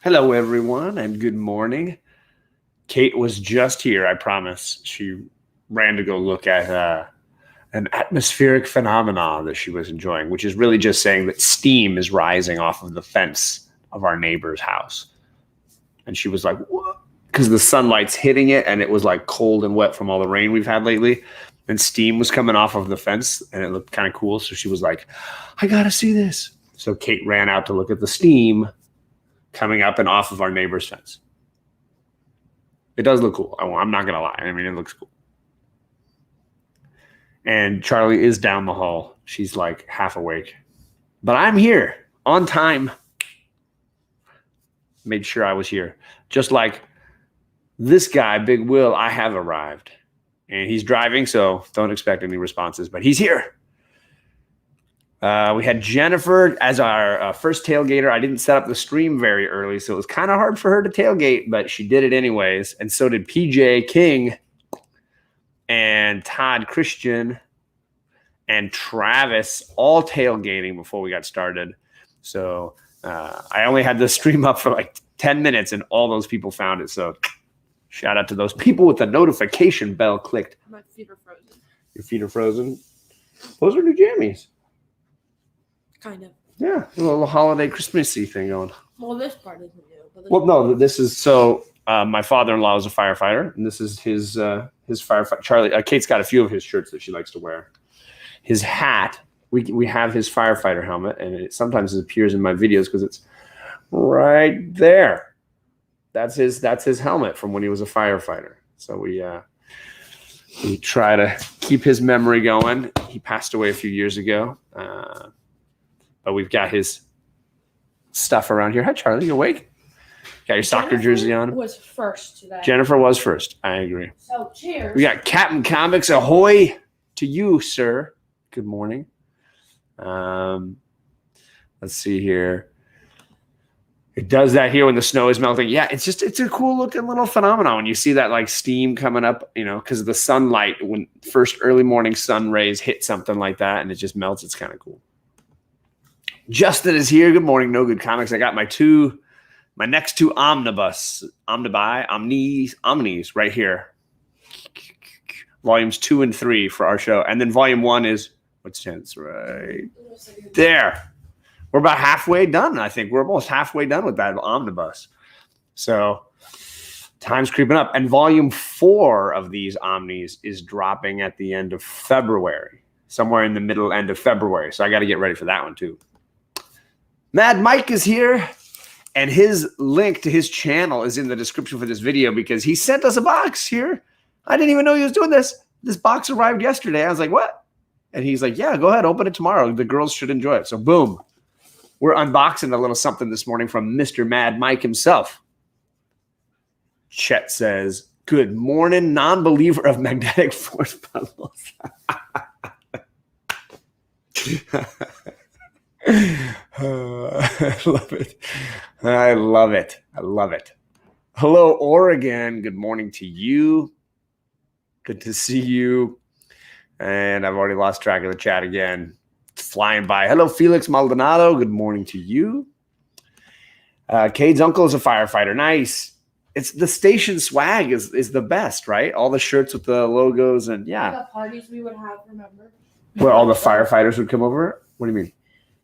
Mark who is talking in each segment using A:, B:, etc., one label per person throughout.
A: Hello, everyone, and good morning. Kate was just here, I promise. She ran to go look at an atmospheric phenomena that she was enjoying, which is really just saying that steam is rising off of the fence of our neighbor's house. And she was like, what? Because the sunlight's hitting it, and it was like cold and wet from all the rain we've had lately. And steam was coming off of the fence, and it looked kind of cool. So she was like, I got to see this. So Kate ran out to look at the steam coming up and off of our neighbor's fence. It does look cool. I'm not going to lie. I mean, it looks cool. And Charlie is down the hall. She's like half awake. But I'm here on time. Made sure I was here. Just like this guy, Big Will, I have arrived. And he's driving, so don't expect any responses. But he's here. We had Jennifer as our first tailgater. I didn't set up the stream very early, so it was kind of hard for her to tailgate, but she did it anyways. And so did PJ King and Todd Christian and Travis, all tailgating before we got started. So I only had the stream up for like 10 minutes, and all those people found it. So shout out to those people with the notification bell clicked.
B: My feet are frozen.
A: Your feet are frozen? Those are new jammies.
B: Kind of.
A: Yeah, a little holiday Christmassy thing going.
B: Well, this part isn't new. But
A: Well, no, this is so. My father-in-law is a firefighter, and this is his firefighter. Charlie, Kate's got a few of his shirts that she likes to wear. His hat. We have his firefighter helmet, and it sometimes appears in my videos because it's right there. That's his helmet from when he was a firefighter. So we try to keep his memory going. He passed away a few years ago. But we've got his stuff around here. Hi, Charlie. You awake? Got your soccer jersey on.
B: Was first today.
A: Jennifer was first. I agree.
B: So cheers.
A: We got Captain Comics. Ahoy to you, sir. Good morning. Let's see here. It does that here when the snow is melting. Yeah, it's a cool looking little phenomenon when you see that like steam coming up, because of the sunlight, when first early morning sun rays hit something like that and it just melts. It's kind of cool. Justin is here. Good morning, No Good Comics. I got my next two omnibus, omnis right here. Volumes 2 and 3 for our show. And then volume 1 is, what's chance right there. We're about halfway done, I think. We're almost halfway done with that omnibus. So time's creeping up. And volume 4 of these omnis is dropping at the end of February, somewhere in the middle end of February. So I got to get ready for that one too. Mad Mike is here, and his link to his channel is in the description for this video because he sent us a box here. I didn't even know he was doing this. This box arrived yesterday. I was like, what? And he's like, yeah, go ahead, open it tomorrow. The girls should enjoy it. So boom, we're unboxing a little something this morning from Mr. Mad Mike himself. Chet says, good morning, non-believer of magnetic force puzzles. I love it. I love it. I love it. Hello, Oregon. Good morning to you. Good to see you. And I've already lost track of the chat again. It's flying by. Hello, Felix Maldonado. Good morning to you. Cade's uncle is a firefighter. Nice. It's the station swag is the best, right? All the shirts with the logos and yeah.
B: The parties we would have, remember?
A: Where all the firefighters would come over? What do you mean?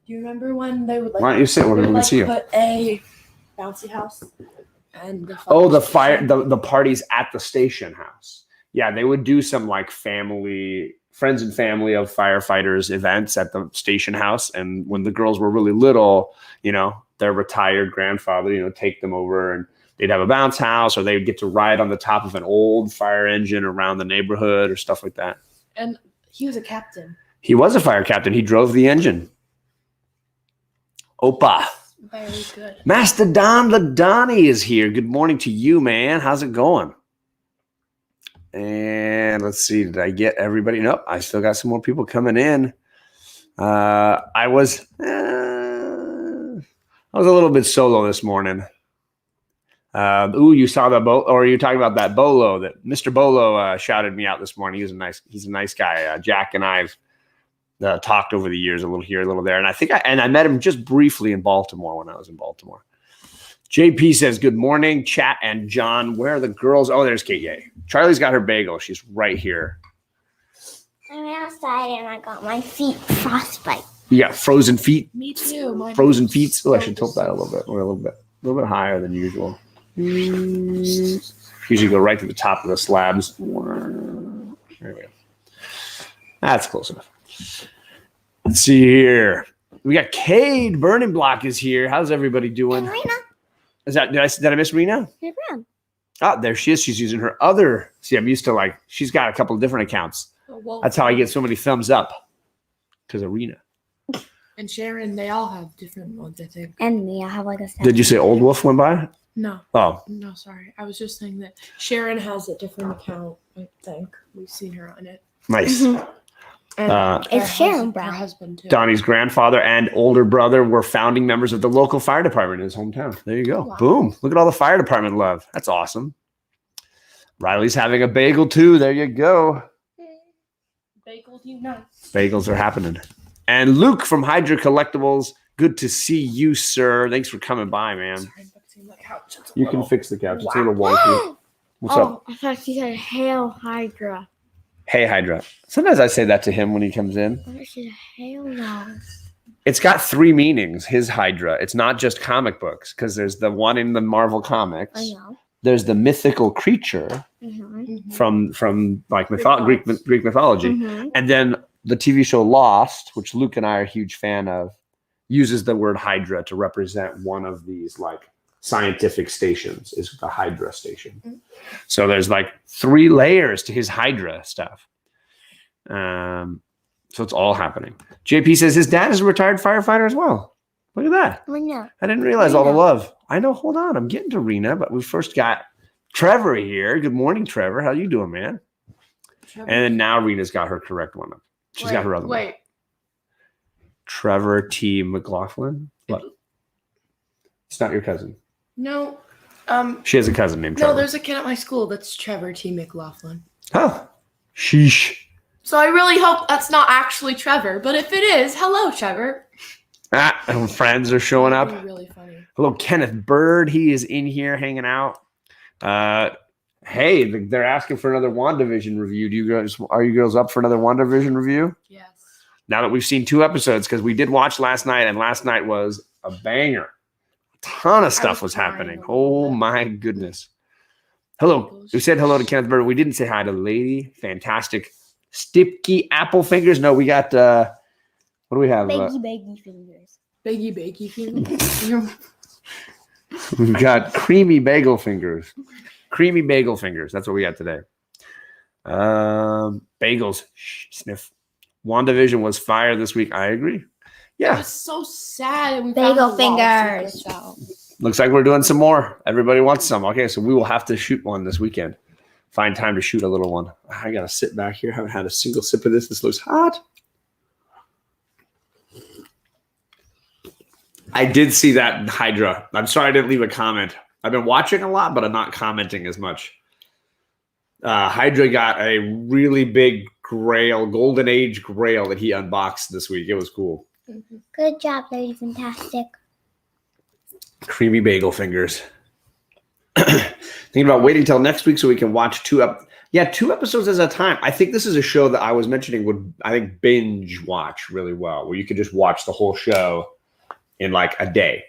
B: Do you remember when they would like?
A: Why don't you sit? We're going to see you.
B: Put a bouncy house and the
A: the parties at the station house. Yeah, they would do some like friends and family of firefighters events at the station house. And when the girls were really little, their retired grandfather, take them over and they'd have a bounce house, or they would get to ride on the top of an old fire engine around the neighborhood or stuff like that.
B: And he was a captain.
A: He was a fire captain. He drove the engine. Opa.
B: Very good.
A: Master Don Ladani is here. Good morning to you, man. How's it going? And let's see. Did I get everybody? Nope. I still got some more people coming in. I was a little bit solo this morning. You saw the or you're talking about that Bolo that Mr. Bolo shouted me out this morning. He's a nice guy. Jack and I've talked over the years, a little here, a little there. And I met him just briefly in Baltimore when I was in Baltimore. JP says, good morning, chat and John. Where are the girls? Oh, there's Kate. Yay. Charlie's got her bagel. She's right here.
C: I'm outside and I got my feet frostbite.
A: You got frozen feet.
B: Me too. Mine
A: Frozen
B: was
A: feet. Oh, I
B: so
A: should tilt that a little bit. We're a little bit higher than usual.
B: Mm.
A: Usually go right to the top of the slabs. There we go. That's close enough. Let's see here. We got Cade Burning Block is here. How's everybody doing?
C: And Rena,
A: Is that did I miss Rena?
C: you're brown.
A: Oh, there she is. She's using her other. See, I'm used to she's got a couple of different accounts.
B: Well,
A: That's how I get so many thumbs up. Because of Rena.
B: And Sharon, they all have different ones, I think.
C: And me, I have like a 7.
A: Did you say Old Wolf went by?
B: No,
A: Oh,
B: no, sorry. I was just saying that Sharon has a different account, I think. We've seen her on it.
A: nice.
B: And
C: It's
B: her
C: Sharon
B: husband-
C: Brown.
B: Her husband, too.
A: Donnie's grandfather and older brother were founding members of the local fire department in his hometown. There you go.
C: Wow.
A: Boom. Look at all the fire department love. That's awesome. Riley's having a bagel too. There you go.
B: Bagels unite.
A: Bagels are happening. And Luke from Hydra Collectibles. Good to see you, sir. Thanks for coming by, man.
B: Sorry, I'm fixing the couch. It's a
A: You can
B: little-
A: fix the couch. It's a little wonky. What's up?
C: I thought you said Hail Hydra.
A: Hey, Hydra. Sometimes I say that to him when he comes in.
C: I thought you said Hail no.
A: It's got 3 meanings, his Hydra. It's not just comic books, because there's the one in the Marvel comics.
C: I know.
A: There's the mythical creature
C: Mm-hmm.
B: Mhm.
A: from like
B: Greek
A: Greek mythology.
C: Mm-hmm.
A: And then the TV show Lost, which Luke and I are a huge fan of, uses the word Hydra to represent one of these like scientific stations, is the Hydra station.
B: Mhm.
A: So there's like 3 layers to his Hydra stuff. So it's all happening. JP says his dad is a retired firefighter as well. Look at that.
C: I know.
A: I didn't realize all the
C: Rena.
A: love. I know. Hold on. I'm getting to Rena, but we first got Trevor here. Good morning, Trevor. How you doing, man?
B: Trevor-
A: And then now Rena's got her correct one. She's got her other one.
B: Wait.
A: Trevor T. McLaughlin. What? It's not your cousin.
B: No.
A: She has a cousin named
B: No,
A: Trevor.
B: there's a kid at my school that's Trevor T. McLaughlin.
A: Oh, sheesh.
B: So I really hope that's not actually Trevor, but if it is, hello, Trevor.
A: Ah, friends are showing up.
B: That'd be really funny.
A: Hello, Kenneth Bird. He is in here hanging out. Hey, they're asking for another WandaVision review. Are you girls up for another WandaVision review?
B: Yes.
A: Now that we've seen 2 episodes, because we did watch last night, and last night was a banger. A ton of stuff was
B: crying
A: happening.
B: a little
A: Oh
B: bit.
A: my goodness. Hello. We said hello to Kenneth Bird. We didn't say hi to Lady. Fantastic. Stipky Apple Fingers. No, we got what do we have?
C: Baggy fingers.
B: Baggy feel.
A: We've got creamy bagel fingers. Creamy bagel fingers. That's what we got today. Bagels. Shh, sniff. WandaVision was fire this week. I agree.
B: It
A: Yeah.
B: was so sad. We
C: Bagel
B: found the wall
C: fingers.
B: secrets out.
A: Looks like we're doing some more. Everybody wants some. Okay, so we will have to shoot one this weekend. Find time to shoot a little one. I gotta sit back here. Haven't had a single sip of this. This looks hot. I did see that Hydra. I'm sorry I didn't leave a comment. I've been watching a lot, but I'm not commenting as much. Hydra got a really big grail, golden age grail that he unboxed this week. It was cool.
C: Good job, Lady Fantastic.
A: Creamy bagel fingers. Thinking about waiting till next week so we can watch 2 episodes at a time. I think this is a show that I was mentioning would, I think, binge watch really well, where you could just watch the whole show in like a day,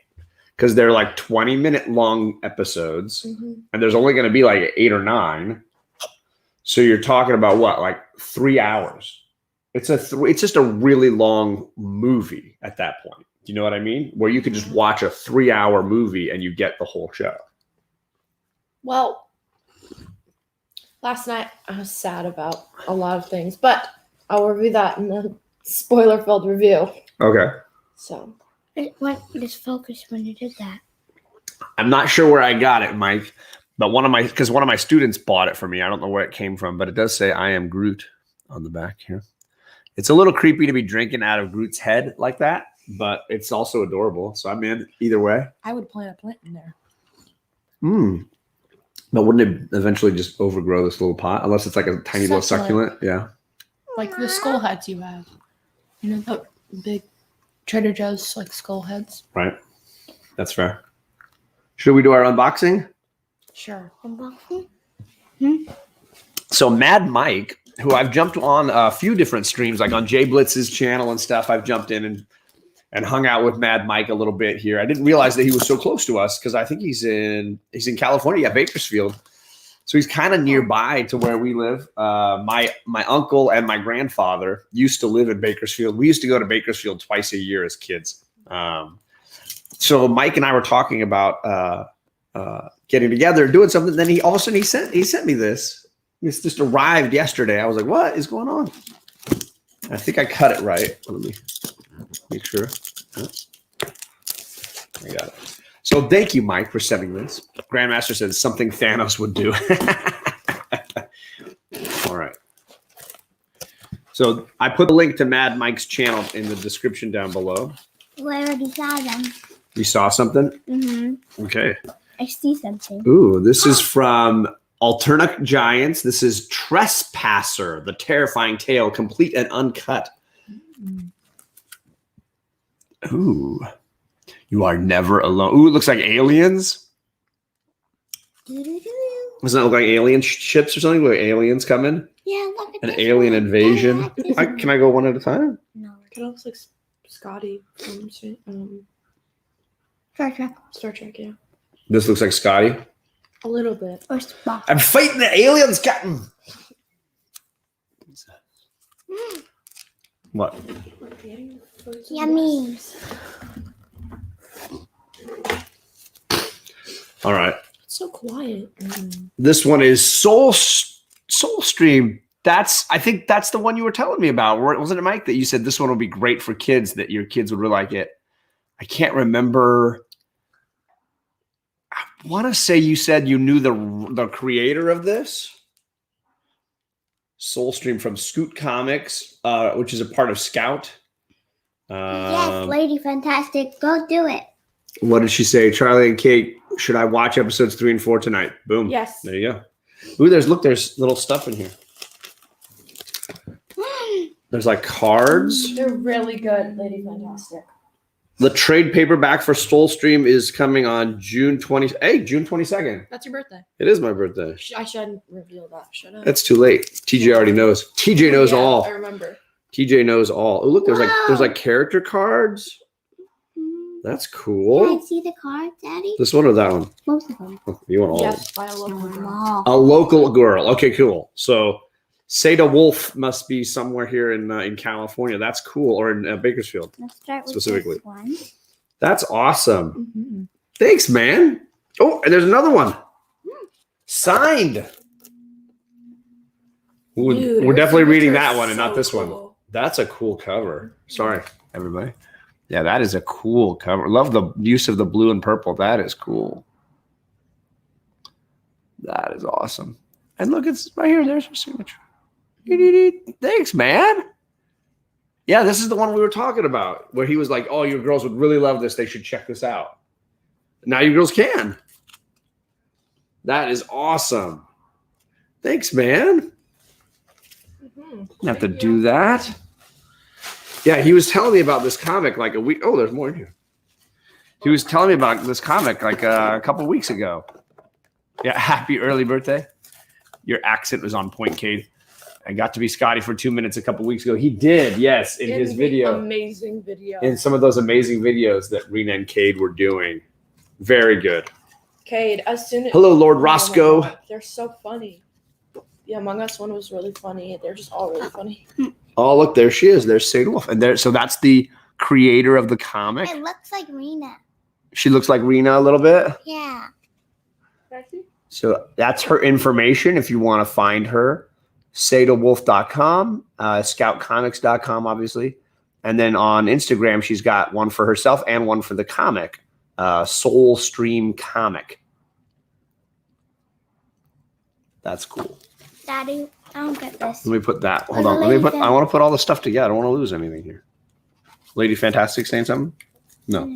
A: because they're like 20-minute long episodes, and there's only going to be like 8 or 9. So you're talking about what, like 3 hours? It's just a really long movie at that point. Do you know what I mean? Where you could just watch a 3-hour movie and you get the whole show.
B: Well, last night I was sad about a lot of things, but I'll review that in the spoiler-filled review.
A: Okay.
B: So
C: Just focus when you did that.
A: I'm not sure where I got it, Mike, but one of my students bought it for me. I don't know where it came from, but it does say "I am Groot" on the back here. It's a little creepy to be drinking out of Groot's head like that, but it's also adorable. So I'm in either way.
B: I would plant a plant in there.
A: But wouldn't it eventually just overgrow this little pot? Unless it's like a tiny little
B: Succulent.
A: succulent. Yeah.
B: Like the skull heads you have. You know, the big Trader Joe's like skull heads.
A: Right. That's fair. Should we do our unboxing?
B: Sure.
C: Unboxing?
A: So Mad Mike, who I've jumped on a few different streams, like on Jay Blitz's channel and stuff, I've jumped in and hung out with Mad Mike a little bit here. I didn't realize that he was so close to us because I think he's in California, Bakersfield. So he's kind of nearby to where we live. My uncle and my grandfather used to live in Bakersfield. We used to go to Bakersfield twice a year as kids. So Mike and I were talking about getting together, doing something. Then all of a sudden he sent me this. This just arrived yesterday. I was like, "What is going on?" I think I cut it right. Let me make sure. I got it. So thank you, Mike, for sending this. Grandmaster says something Thanos would do. All right. So I put the link to Mad Mike's channel in the description down below.
C: We already saw them.
A: You saw something?
C: Mm-hmm.
A: Okay.
C: I see something.
A: Ooh, this is from Alterna Giants. This is Trespasser, the terrifying tale, complete and uncut. Ooh. You are never alone. Ooh, it looks like aliens.
C: Doo-doo-doo.
A: Doesn't that look like alien ships or something? Where aliens come in?
C: Yeah, look at
A: An
C: this
A: alien
C: one.
A: invasion.
C: I like this one.
A: Can I go one at a time?
C: No.
B: It looks like Scotty from
C: Star Trek
B: Star Trek, yeah.
A: This looks like Scotty.
B: A little bit.
C: or Spock.
A: I'm fighting the aliens, Captain. What?
C: Yummy.
A: All right.
B: It's so quiet.
A: This one is Soulstream. I think that's the one you were telling me about. Wasn't it, Mike, that you said this one would be great for kids, that your kids would really like it? I can't remember. I want to say you said you knew the creator of this. Soulstream from Scoot Comics, which is a part of Scout.
C: Yes, Lady Fantastic. Go do it.
A: What did she say? Charlie and Kate, should I watch episodes 3 and 4 tonight? Boom.
B: Yes.
A: There you go. Ooh, there's little stuff in here. There's like cards.
B: They're really good, Lady Fantastic.
A: The trade paperback for Soulstream is coming on June 22nd.
B: That's your birthday.
A: It is my birthday.
B: I shouldn't reveal that, should I?
A: That's too late. TJ already knows. TJ knows
B: Yeah,
A: all.
B: I remember.
A: TJ knows all. Oh, look, there's
C: Wow.
A: like character cards. That's cool.
C: Can I see the cards, Daddy?
A: This one or that one?
C: Both of them.
A: Oh, you want all of them.
B: Yes, by a local girl.
C: Wow.
A: A local girl. Okay, cool. So Seda Wolf must be somewhere here in California. That's cool. Or in Bakersfield.
C: Let's start with
A: Specifically.
C: this one.
A: That's awesome.
B: Mhm.
A: Thanks, man. Oh, and there's another one. Signed. Ooh,
B: Dude,
A: we're
B: her
A: definitely reading
B: signature
A: that
B: is
A: one and not
B: so
A: this one.
B: cool.
A: That's a cool cover. Sorry, everybody. Yeah, that is a cool cover. Love the use of the blue and purple. That is cool. That is awesome. And look, it's right here. There's her signature. Thanks, man. Yeah, this is the one we were talking about where he was like, oh, your girls would really love this. They should check this out. Now your girls can. That is awesome. Thanks, man. Have to do that. Yeah, he was telling me about this comic like a week. Oh, there's more in here. He was telling me about this comic like a couple weeks ago. Yeah, happy early birthday. Your accent was on point, Kate. I got to be Scotty for 2 minutes a couple weeks ago. He did, yes, in his
B: the
A: video.
B: Amazing video.
A: In some of those amazing videos that Rena and Cade were doing. Very good.
B: Cade, as soon as
A: Hello, Lord
B: Oh my
A: Roscoe.
B: God, they're so funny. The Among Us one was really funny. They're just all really funny.
A: Oh, look, there she is. There's Sadie Wolf. And so that's the creator of the comic.
C: It looks like Rena.
A: She looks like Rena a little bit.
C: Yeah.
A: So that's her information if you want to find her. SadaWolf.com, ScoutComics.com, obviously. And then on Instagram, she's got one for herself and one for the comic, Soulstream Comic. That's cool.
C: Daddy, I don't get this.
A: Let me put that. Hold
C: Well,
A: on.
C: Lady
A: I want to put all the stuff together. I don't want to lose anything here. Lady Fantastic saying something? No.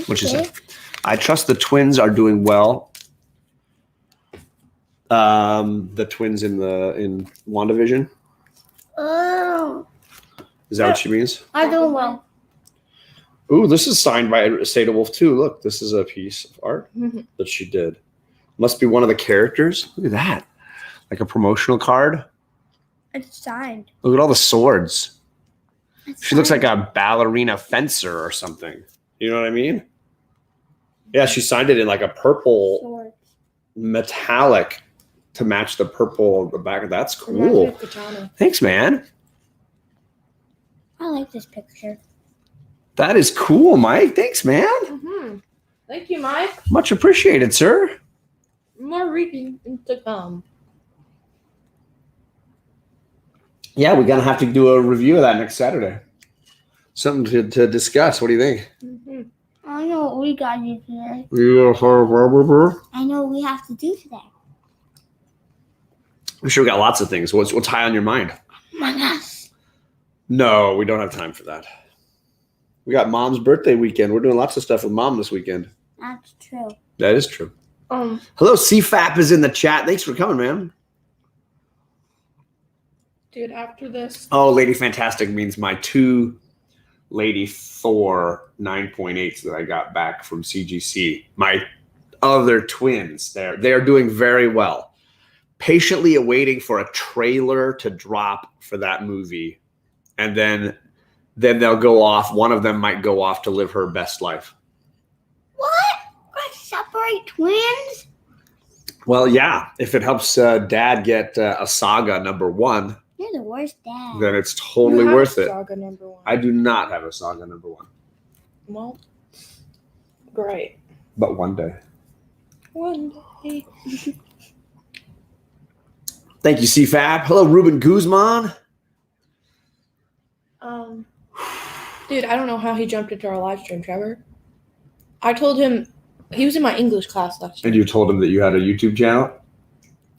A: What'd she say? I trust the twins are doing well. The twins in WandaVision.
C: Oh,
A: Is that what she means?
C: I do well.
A: Ooh, this is signed by Seda Wolf too. Look, this is a piece of art that she did. Must be one of the characters. Look at that. Like a promotional card.
C: It's signed.
A: Look at all the swords.
C: It's
A: She looks
C: signed.
A: like a ballerina fencer or something. You know what I mean? Yeah, she signed it in like a purple
C: Swords.
A: metallic to match the purple on the back. That's
B: Reminds me
A: cool.
B: of Katana.
A: Thanks, man.
C: I like this picture.
A: That is cool, Mike. Thanks, man.
B: Thank you, Mike.
A: Much appreciated, sir.
B: More reading to come.
A: Yeah, we're gonna have to do a review of that next Saturday. Something to discuss. What do you think?
C: I know what we got to do today.
A: I'm
C: I know what we have to do today.
A: sure we got lots of things. What's high on your mind?
C: Among Us.
A: No, we don't have time for that. We got Mom's birthday weekend. We're doing lots of stuff with Mom this weekend.
C: That's true.
A: That is true.
B: Um,
A: Hello, CFAP is in the chat. Thanks for coming, man.
B: dude, after this,
A: Oh, Lady Fantastic means my two Lady Thor 9.8s that I got back from CGC. My other twins, they are doing very well. Patiently awaiting for a trailer to drop for that movie, and then they'll go off. One of them might go off to live her best life.
C: What? We're gonna separate twins?
A: Well, yeah. If it helps Dad get a Saga #1,
C: You're the worst dad.
A: then it's totally
B: you have
A: worth it.
B: Saga #1.
A: I do not have a Saga #1,
B: Well, great.
A: but one day.
B: One day.
A: Thank you, CFAP. Hello, Ruben Guzman.
B: Dude, I don't know how he jumped into our live stream, Trevor. I told him he was in my English class last year.
A: And you told him that you had a YouTube channel?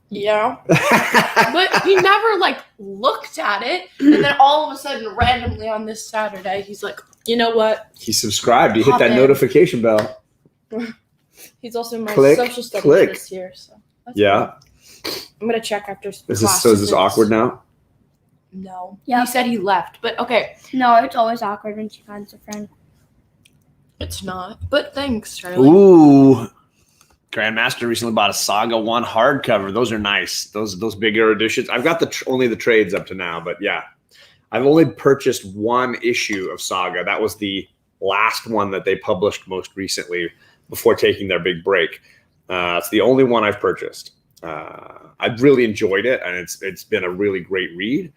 B: Yeah. But he never looked at it, and then all of a sudden, randomly on this Saturday, he's like, "You know what?"
A: He subscribed. He hit
B: Hop
A: that
B: in.
A: notification bell.
B: He's also in my
A: Click,
B: social studies
A: click.
B: this year, so that's
A: Yeah.
B: cool. I'm gonna check after.
A: Is this awkward now?
B: No.
C: Yep.
B: He said he left, but okay,
C: No, it's always awkward when she finds a friend.
B: it's not. But thanks, Charlie.
A: Ooh. Grandmaster recently bought a Saga 1 hardcover. Those are nice. Those bigger editions. I've got only the trades up to now, but yeah. I've only purchased one issue of Saga. That was the last one that they published most recently before taking their big break. It's the only one I've purchased. I've really enjoyed it, and it's been a really great read.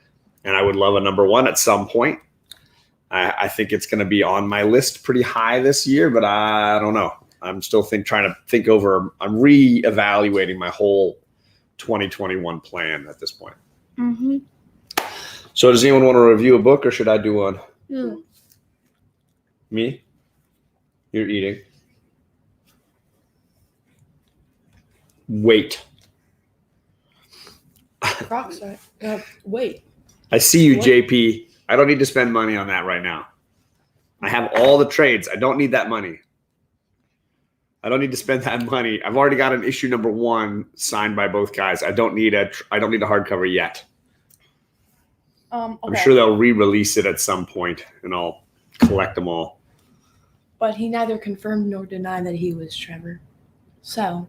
A: And I would love a #1 at some point. I think it's going to be on my list pretty high this year, but I don't know. I'm still trying to think over. I'm reevaluating my whole 2021 plan at this point.
C: Mm-hmm.
A: So does anyone want to review a book, or should I do one?
C: Ooh.
A: Me? You're eating. Wait.
B: Crocs. Wait.
A: I see you,
B: What?
A: JP. I don't need to spend money on that right now. I have all the trades. I don't need that money. I don't need to spend that money. I've already got an issue #1 signed by both guys. I don't need a hardcover yet.
B: Okay.
A: I'm sure they'll re-release it at some point, and I'll collect them all.
B: But he neither confirmed nor denied that he was Trevor. So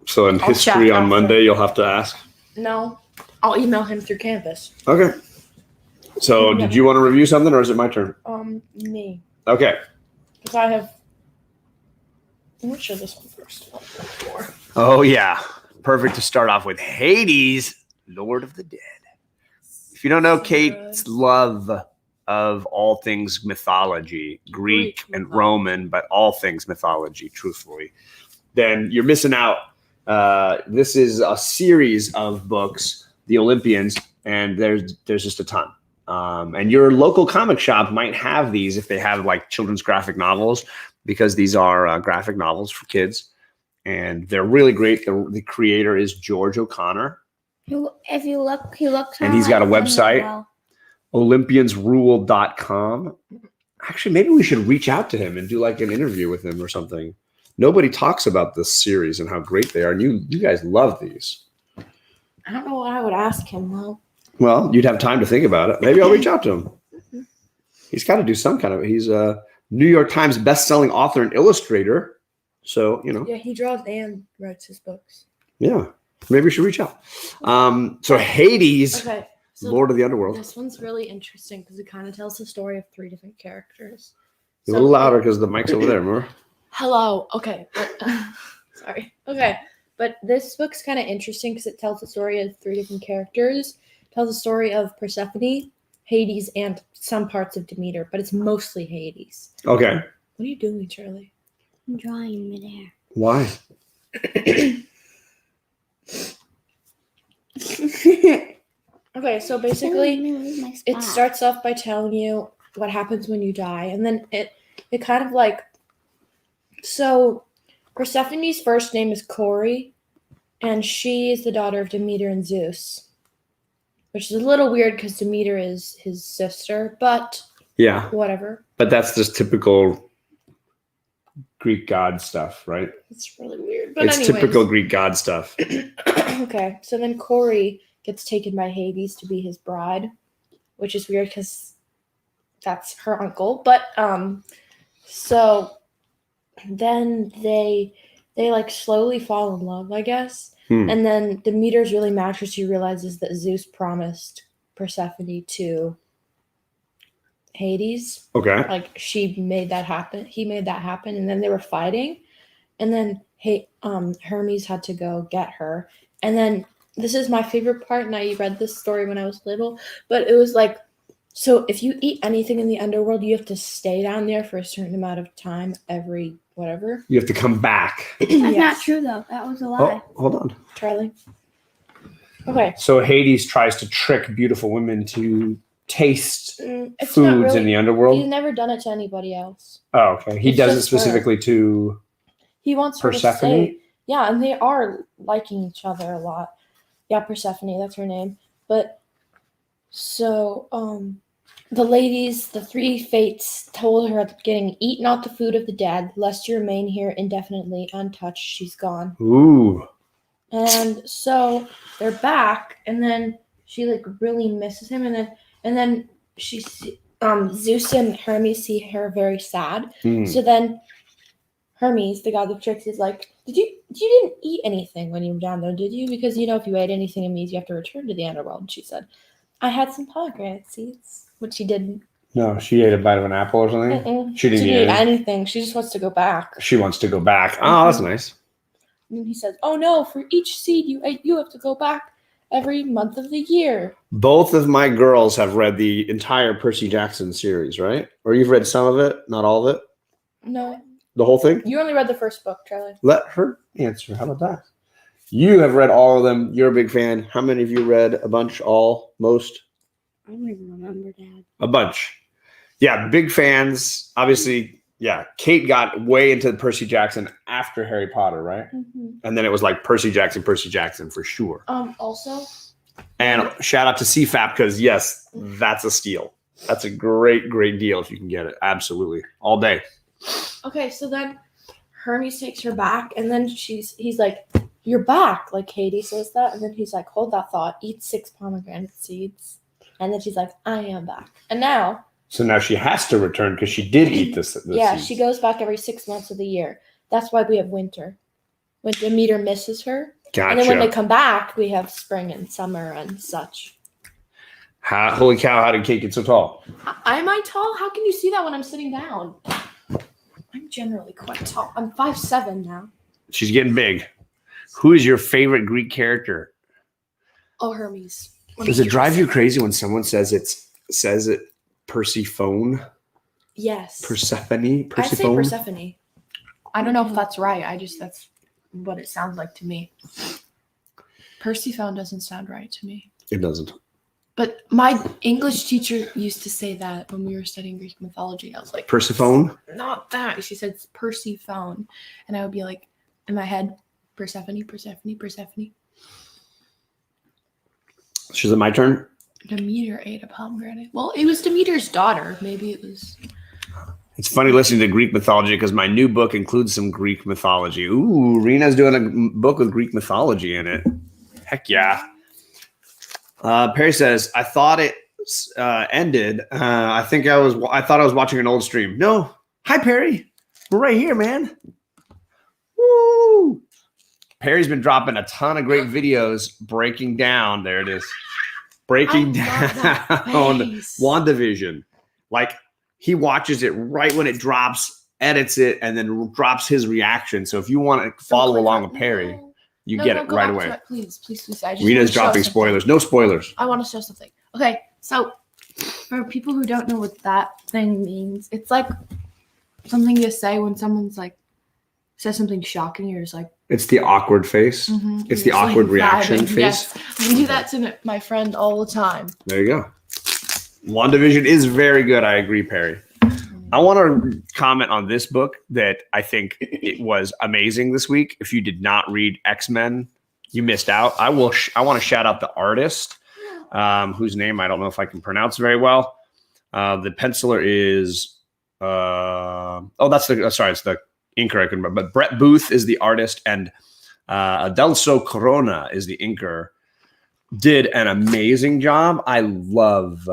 A: So in
B: I'll check
A: history on
B: after.
A: Monday, you'll have to ask.
B: no, I'll email him through Canvas.
A: Okay. So did you want to review something, or is it my turn?
B: Me,
A: Okay.
B: because I have. I'm gonna show this one first.
A: Oh yeah, perfect to start off with. Hades, Lord of the Dead. If you don't know Kate's love of all things mythology, Greek and
B: mythology.
A: Roman, but all things mythology, truthfully, then you're missing out. This is a series of books, The Olympians, and there's just a ton. And your local comic shop might have these if they have children's graphic novels, because these are graphic novels for kids, and they're really great. The creator is George O'Connor.
C: If you look, he looks.
A: And he's got a
C: like
A: website.
C: Well.
A: Olympiansrule.com. Actually, maybe we should reach out to him and do an interview with him or something. Nobody talks about this series and how great they are. And you guys love these.
B: I don't know what I would ask him though.
A: Well, you'd have time to think about it. Maybe I'll reach out to him. He's got to do some kind of. He's New York Times best-selling author and illustrator. So,
B: Yeah, he draws and writes his books.
A: yeah, maybe we should reach out. So Hades,
B: Okay. So
A: Lord of the Underworld.
B: this one's really interesting because it kind of tells the story of 3 different characters.
A: A little louder because the mic's over there, remember?
B: Hello. Okay. Sorry. Okay. But this book's kind of interesting because it tells the story of 3 different characters. It tells the story of Persephone, Hades, and some parts of Demeter, but it's mostly Hades.
A: Okay.
B: What are you doing, Charlie?
C: I'm drawing midair.
A: Why?
B: Okay, so basically, it starts off by telling you what happens when you die, and then it kind of like, so Persephone's first name is Cori, and she is the daughter of Demeter and Zeus, which is a little weird because Demeter is his sister, but
A: Yeah,
B: whatever.
A: but that's just typical Greek god stuff, right?
B: It's really weird, but
A: It's
B: anyways.
A: typical Greek god stuff.
B: Okay, so then Cori gets taken by Hades to be his bride, which is weird because that's her uncle. But so then they like slowly fall in love, I guess. And then Demeter's really mad because she realizes that Zeus promised Persephone to Hades.
A: Okay.
B: Like she made that happen. He made that happen, and then they were fighting, and then Hermes had to go get her, and then this is my favorite part, and I read this story when I was little, but it was like, so if you eat anything in the underworld, you have to stay down there for a certain amount of time every whatever.
A: You have to come back.
C: That's
B: Yes.
C: not true, though. That was a lie.
A: Oh, hold on.
B: Charlie. Okay.
A: So Hades tries to trick beautiful women to taste
B: It's
A: foods
B: not really,
A: in the underworld.
B: he's never done it to anybody else.
A: Oh, okay. He
B: It's
A: does it
B: just her.
A: specifically to
B: He wants her to
A: Persephone?
B: stay. Yeah, and they are liking each other a lot. Yeah, Persephone, that's her name. But so the ladies, the 3 fates told her at the beginning, eat not the food of the dead, lest you remain here indefinitely untouched. She's gone.
A: Ooh.
B: And so they're back, and then she like really misses him, and then she Zeus and Hermes see her very sad. So then Hermes, the god of tricks, is like, you didn't eat anything when you were down there, did you? Because if you ate anything, it means you have to return to the underworld. And she said, I had some pomegranate seeds, which she didn't.
A: No, she ate a bite of an apple or something.
B: Mm-mm.
A: She didn't eat
B: eat
A: anything.
B: anything. She just wants to go back.
A: She wants to go back. Oh, that's nice.
B: And then he says, oh no, for each seed you ate, you have to go back every month of the year.
A: Both of my girls have read the entire Percy Jackson series, right? Or you've read some of it, not all of it?
B: No,
A: The whole thing?
B: you only read the first book, Charlie.
A: Let her answer. How about that? You have read all of them. You're a big fan. How many of you read a bunch? All? Most?
C: I don't even remember, Dad.
A: A bunch. Yeah, big fans. Obviously, yeah. Kate got way into Percy Jackson after Harry Potter, right? And then it was like Percy Jackson for sure.
B: Also,
A: And shout out to CFAP because, yes, that's a steal. That's a great, great deal if you can get it. Absolutely. All day.
B: okay, so then Hermes takes her back, and then he's like, you're back. Like Hades says that, and then he's like, hold that thought, eat 6 pomegranate seeds. And then she's like, I am back. And now,
A: So now she has to return because she did eat this.
B: yeah,
A: seeds.
B: she goes back every 6 months of the year. That's why we have winter. When Demeter misses her.
A: Gotcha.
B: And then when they come back, we have spring and summer and such.
A: Holy cow, how did Kate get so tall?
B: Am I tall? How can you see that when I'm sitting down? I'm generally quite tall. I'm 5'7" now.
A: She's getting big. Who is your favorite Greek character?
B: Oh, Hermes.
A: Does it drive you crazy when someone says it Persephone?
B: Yes.
A: Persephone?
B: I say Persephone. I don't know if that's right. That's what it sounds like to me. Persephone doesn't sound right to me.
A: It doesn't.
B: But my English teacher used to say that when we were studying Greek mythology. I was like,
A: Persephone?
B: not that. She said Persephone. And I would be like, in my head, Persephone.
A: Is it my turn?
B: Demeter ate a pomegranate. Well, it was Demeter's daughter. Maybe it was.
A: It's funny listening to Greek mythology because my new book includes some Greek mythology. Ooh, Rena's doing a book with Greek mythology in it. Heck yeah. Perry says, I thought it ended. I thought I was watching an old stream. No, Hi, Perry. We're right here, man. Woo! Perry's been dropping a ton of great videos breaking down. There it is. Breaking down WandaVision. Like, he watches it right when it drops, edits it, and then drops his reaction. So if you want to follow along with Perry, you get it right away.
B: Please. I just
A: Rita's
B: wanna show
A: dropping
B: something.
A: spoilers. No spoilers.
B: I want to show something. Okay, so for people who don't know what that thing means, it's like something you say when someone's like says something shocking. You're just like,
A: It's the awkward face.
B: mhm,
A: It's
B: you're
A: the
B: just,
A: awkward
B: like,
A: reaction
B: vibing.
A: face.
B: Yes, we do that to my friend all the time.
A: There you go. WandaVision is very good. I agree, Perry. I want to comment on this book that I think it was amazing this week. If you did not read X-Men, you missed out. I want to shout out the artist, whose name I don't know if I can pronounce very well. The penciler is it's the inker I can remember. But Brett Booth is the artist, and Adelso Corona is the inker. Did an amazing job. I love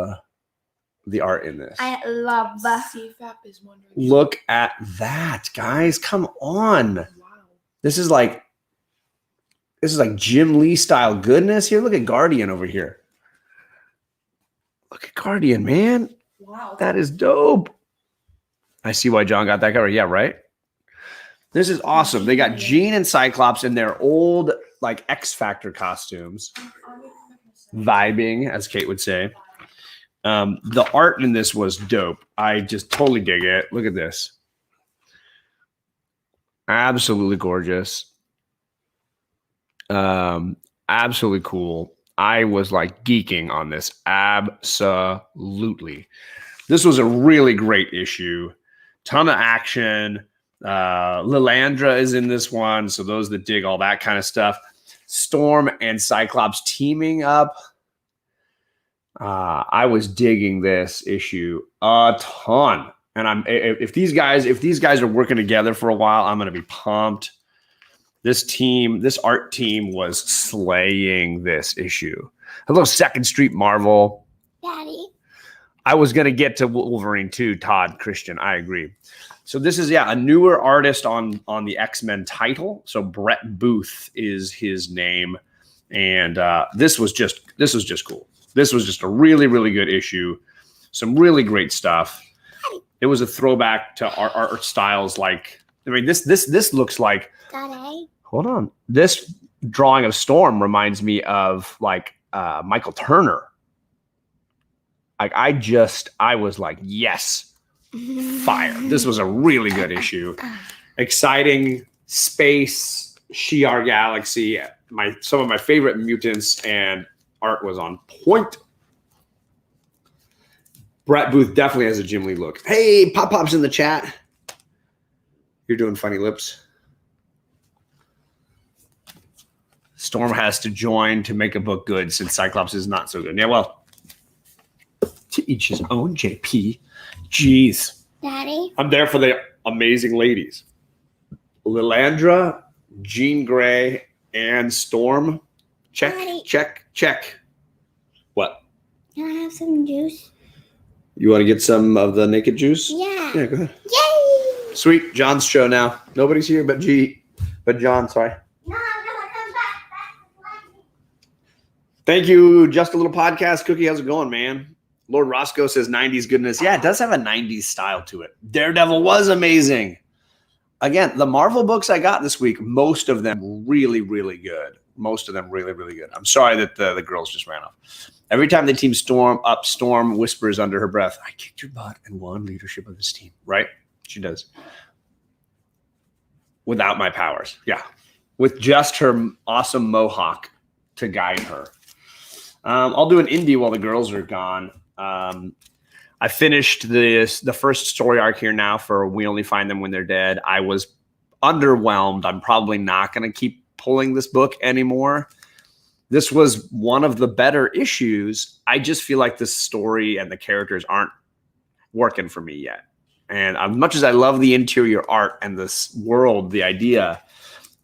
A: the art in this.
C: I love
B: CFAP is wondering.
A: Look at that, guys. Come on.
B: Wow.
A: This is like Jim Lee style goodness. Here, look at Guardian over here. Look at Guardian, man.
B: Wow.
A: That is dope. I see why John got that cover. Yeah, right? This is awesome. They got Jean and Cyclops in their old like X Factor costumes. Vibing, as Kate would say. The art in this was dope. I just totally dig it. Look at this. Absolutely gorgeous. Absolutely cool. I was like geeking on this. Absolutely. This was a really great issue. Ton of action. Lilandra is in this one. So those that dig all that kind of stuff. Storm and Cyclops teaming up. I was digging this issue a ton. And if these guys are working together for a while, I'm going to be pumped. This art team was slaying this issue. Hello, Second Street Marvel.
C: Daddy.
A: I was going to get to Wolverine too, Todd Christian. I agree. So this is, a newer artist on the X-Men title. So Brett Booth is his name. And this was just cool. This was just a really, really good issue. Some really great stuff. It was a throwback to our art styles. Like, I mean, this looks like,
C: Daddy.
A: hold on. This drawing of Storm reminds me of like Michael Turner. Like I was like, yes, fire. This was a really good issue. Exciting space, Shi'ar Galaxy, some of my favorite mutants, and art was on point. Brett Booth definitely has a Jim Lee look. Hey, Pop's in the chat. You're doing funny lips. Storm has to join to make a book good since Cyclops is not so good. Yeah, well, to each his own, JP. Jeez.
C: Daddy.
A: I'm there for the amazing ladies. Lilandra, Jean Grey, and Storm. Check,
C: Daddy.
A: check. What?
C: Can I have some juice?
A: You want to get some of the naked juice?
C: Yeah.
A: Yeah, go ahead.
C: Yay!
A: Sweet. John's show now. Nobody's here but John, sorry.
C: No, come back.
A: Thank you. Just a little podcast. Cookie, how's it going, man? Lord Roscoe says 90s goodness. Yeah, it does have a 90s style to it. Daredevil was amazing. Again, the Marvel books I got this week, most of them really, really good. Most of them really, really good. I'm sorry that the girls just ran off. Every time they team Storm up, Storm whispers under her breath, I kicked your butt and won leadership of this team. Right? She does. Without my powers. Yeah. With just her awesome mohawk to guide her. I'll do an indie while the girls are gone. I finished the first story arc here now for We Only Find Them When They're Dead. I was underwhelmed. I'm probably not going to keep pulling this book anymore. This was one of the better issues. I just feel like this story and the characters aren't working for me yet. And as much as I love the interior art and this world, the idea,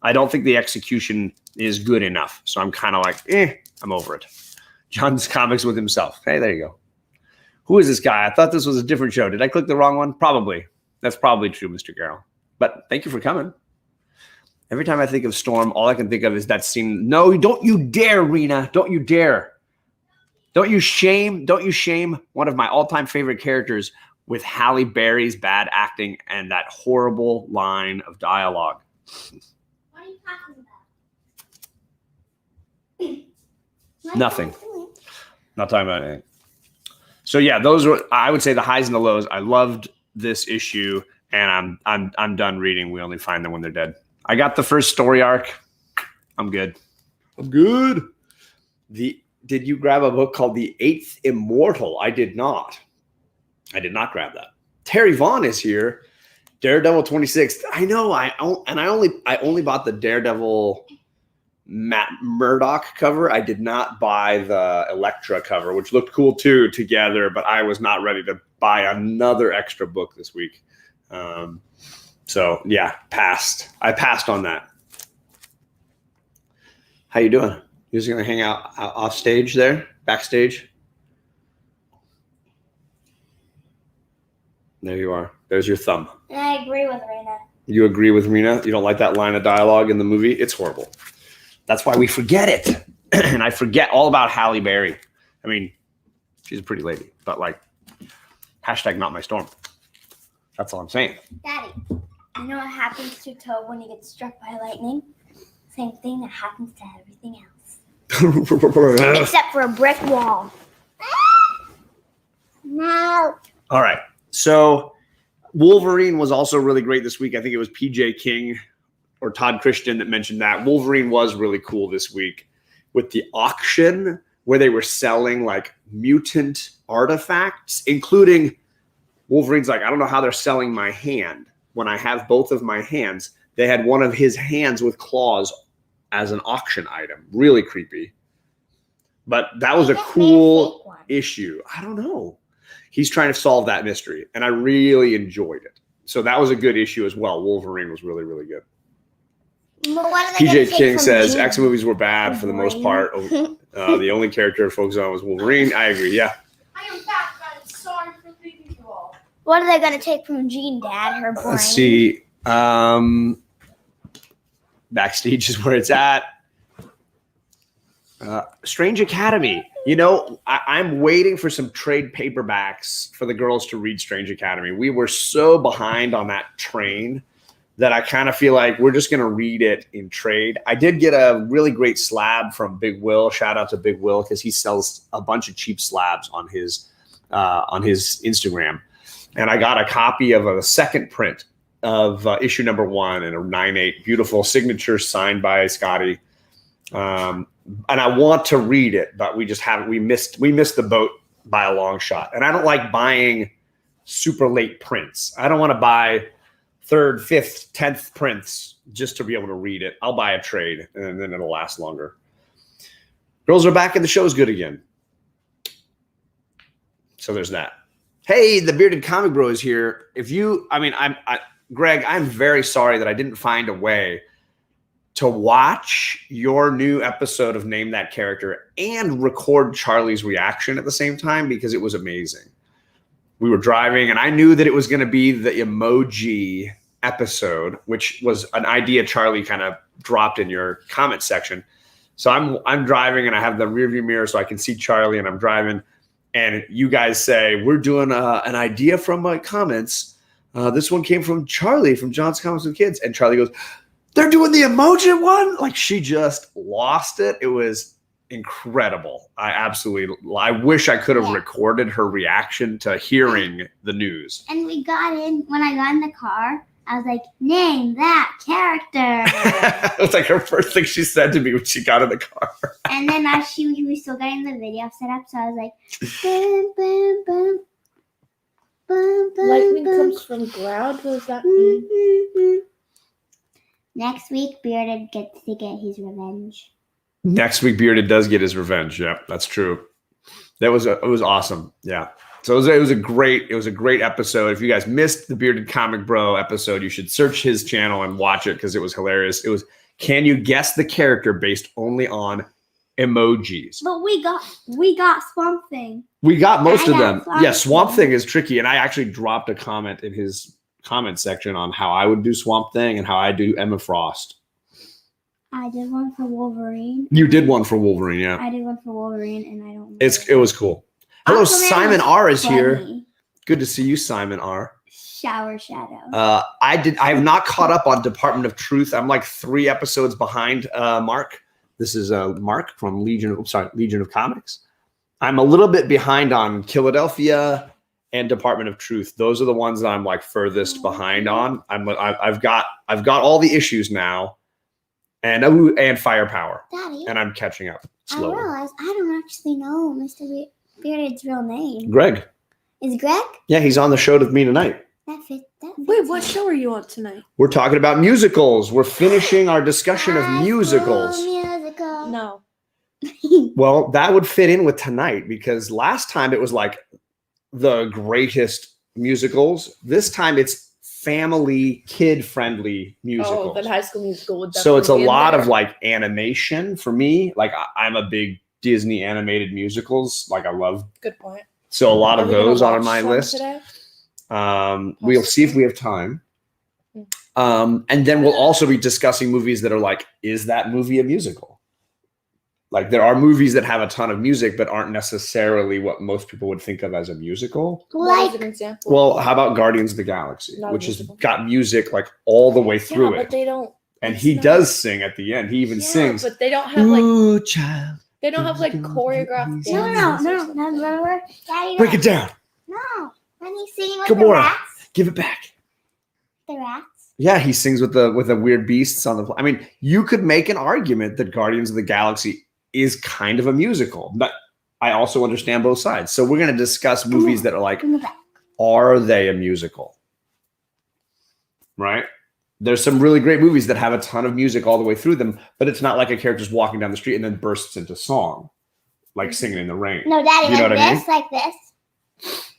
A: I don't think the execution is good enough. So I'm kind of like, I'm over it. John's comics with himself. Hey, there you go. Who is this guy? I thought this was a different show. Did I click the wrong one? Probably. That's probably true, Mr. Garrell. But thank you for coming. Every time I think of Storm, all I can think of is that scene. No, don't you dare, Rena. Don't you dare. Don't you shame one of my all-time favorite characters with Halle Berry's bad acting and that horrible line of dialogue.
C: What are you talking about?
A: Nothing. Not talking about anything. So yeah, those were, I would say, the highs and the lows. I loved this issue, and I'm done reading. We only find them when they're dead. I got the first story arc. I'm good. Did you grab a book called The Eighth Immortal? I did not. I did not grab that. Terry Vaughn is here. Daredevil 26. I know. I only bought the Daredevil Matt Murdock cover. I did not buy the Elektra cover, which looked cool too together, but I was not ready to buy another extra book this week. So yeah, passed. I passed on that. How you doing? You just gonna hang out off stage there, backstage? There you are. There's your thumb.
C: And I agree with Rena.
A: You agree with Rena? You don't like that line of dialogue in the movie? It's horrible. That's why we forget it. And I forget all about Halle Berry. I mean, she's a pretty lady, but like, hashtag not my Storm. That's all I'm saying.
C: Daddy, you know what happens to Toad when he gets struck by lightning? Same thing that happens to everything else. Except for a brick wall. No.
A: All right. So Wolverine was also really great this week. I think it was PJ King or Todd Christian that mentioned that. Wolverine was really cool this week with the auction where they were selling like mutant artifacts, including Wolverine's like, I don't know how they're selling my hand. When I have both of my hands, they had one of his hands with claws as an auction item. Really creepy. But that was a cool issue. I don't know. He's trying to solve that mystery, and I really enjoyed it. So that was a good issue as well. Wolverine was really, really good. PJ King says X movies were bad for the most part. The only character to focus on was Wolverine. I agree. Yeah.
B: I am back, guys. Sorry for leaving you all.
C: What are they going to take from Jean, Dad? Her brain?
A: Let's see. Backstage is where it's at. Strange Academy. You know, I'm waiting for some trade paperbacks for the girls to read Strange Academy. We were so behind on that train that I kind of feel like we're just going to read it in trade. I did get a really great slab from Big Will. Shout out to Big Will because he sells a bunch of cheap slabs on his Instagram. And I got a copy of a second print of issue number 1 in a 9/8, beautiful signature signed by Scotty. And I want to read it, but we just haven't. We missed the boat by a long shot. And I don't like buying super late prints. I don't want to buy 3rd, 5th, 10th prints just to be able to read it. I'll buy a trade, and then it'll last longer. Girls are back, and the show's good again. So there's that. Hey, the Bearded Comic Bro is here. Greg, I'm very sorry that I didn't find a way to watch your new episode of Name That Character and record Charlie's reaction at the same time because it was amazing. We were driving and I knew that it was going to be the emoji episode, which was an idea Charlie kind of dropped in your comment section. So I'm driving and I have the rearview mirror so I can see Charlie and I'm driving and you guys say, we're doing an idea from my comments. This one came from Charlie from John's Comics with Kids. And Charlie goes, they're doing the emoji one? Like she just lost it. It was incredible. I wish I could have recorded her reaction to hearing the news.
C: And we got in, when I got in the car, I was like, name that character.
A: It was like her first thing she said to me when she got in the car.
C: And then as she was still getting the video set up, so I was like, boom, boom, boom. Boom, boom,
B: Lightning
C: boom.
B: comes from ground. What does that mean?
C: Next week, Bearded gets to get his revenge.
A: Next week, Bearded does get his revenge. Yep, that's true. It was awesome. Yeah. So it was a great episode. If you guys missed the Bearded Comic Bro episode, you should search his channel and watch it because it was hilarious. It was, can you guess the character based only on emojis?
C: But we got Swamp Thing.
A: We got most of them.
C: Swamp
A: Yeah, Swamp
C: Thing.
A: Thing is tricky, and I actually dropped a comment in his comment section on how I would do Swamp Thing and how I do Emma Frost.
C: I did one for Wolverine.
A: You did one for Wolverine, yeah.
C: I did one for Wolverine, and I don't.
A: It was cool. Hello,
C: Aquaman
A: Simon
C: was
A: R is here.
C: funny.
A: Good to see you, Simon R.
C: Shower Shadow.
A: I have not caught up on Department of Truth. I'm like 3 episodes behind Mark. This is Mark from Legion of Comics. I'm a little bit behind on Philadelphia and Department of Truth. Those are the ones that I'm like furthest behind on. I've got all the issues now, and Firepower,
C: Daddy,
A: and I'm catching up
C: I
A: slowly.
C: realized I don't actually know Mr. Bearded's real name.
A: Greg,
C: Is Greg?
A: yeah, he's on the show with me tonight.
C: That fits.
B: Wait, what show are you on tonight?
A: We're talking about musicals. We're finishing our discussion of musicals.
C: Musical.
B: No.
A: Well, that would fit in with tonight because last time it was like the greatest musicals. This time it's family, kid-friendly musicals.
B: Oh, then High School Musical would
A: So it's a
B: definitely be in
A: lot
B: there.
A: of like animation for me. Like I'm a big Disney animated musicals. Like I love.
B: Good point.
A: So a lot
B: Are
A: of
B: we gonna
A: those are on
B: watch
A: my
B: some
A: list.
B: today?
A: We'll see if we have time. And then we'll also be discussing movies that are like, is that movie a musical? Like there are movies that have a ton of music, but aren't necessarily what most people would think of as a musical.
B: What is
C: Like
B: an example?
A: Well, how about Guardians of the Galaxy,
B: Not a
A: which has
B: musical.
A: got music like all the way through
B: yeah,
A: it.
B: but they don't.
A: And
B: it's
A: he
B: not-
A: does sing at the end. He even
B: yeah,
A: sings.
B: but they don't have like
A: Ooh, child.
B: they don't have like choreographed
A: No,
B: dances.
C: no,
B: or
C: no,
B: something.
C: no, remember? Daddy,
A: Break it down.
C: No, when he's singing with
A: Gamora.
C: the rats.
A: Give it back.
C: The rats.
A: Yeah, he sings with the weird beasts on the. I mean, you could make an argument that Guardians of the Galaxy is kind of a musical, but I also understand both sides. So we're going to discuss movies that are like,
C: In the back.
A: are they a musical? Right? There's some really great movies that have a ton of music all the way through them, but it's not like a character's walking down the street and then bursts into song, like Singing in the Rain.
C: No, Daddy,
A: You know
C: like
A: what I mean?
C: this, like this.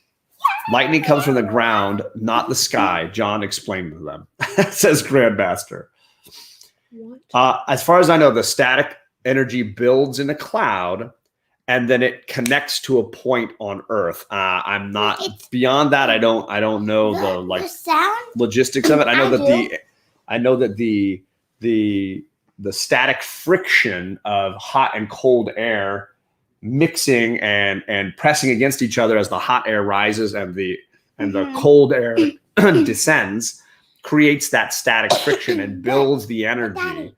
A: Lightning comes from the ground, not the sky. John explained to them, says Grandmaster.
B: What?
A: As far as I know, the static energy builds in a cloud and then it connects to a point on Earth. I'm not
C: It's-
A: beyond that. I don't know the like
C: the sound.
A: logistics of it. I know
C: I
A: that the static friction of hot and cold air mixing and pressing against each other as the hot air rises and the
C: Mhm.
A: cold air descends creates that static friction and builds the energy.
C: Daddy,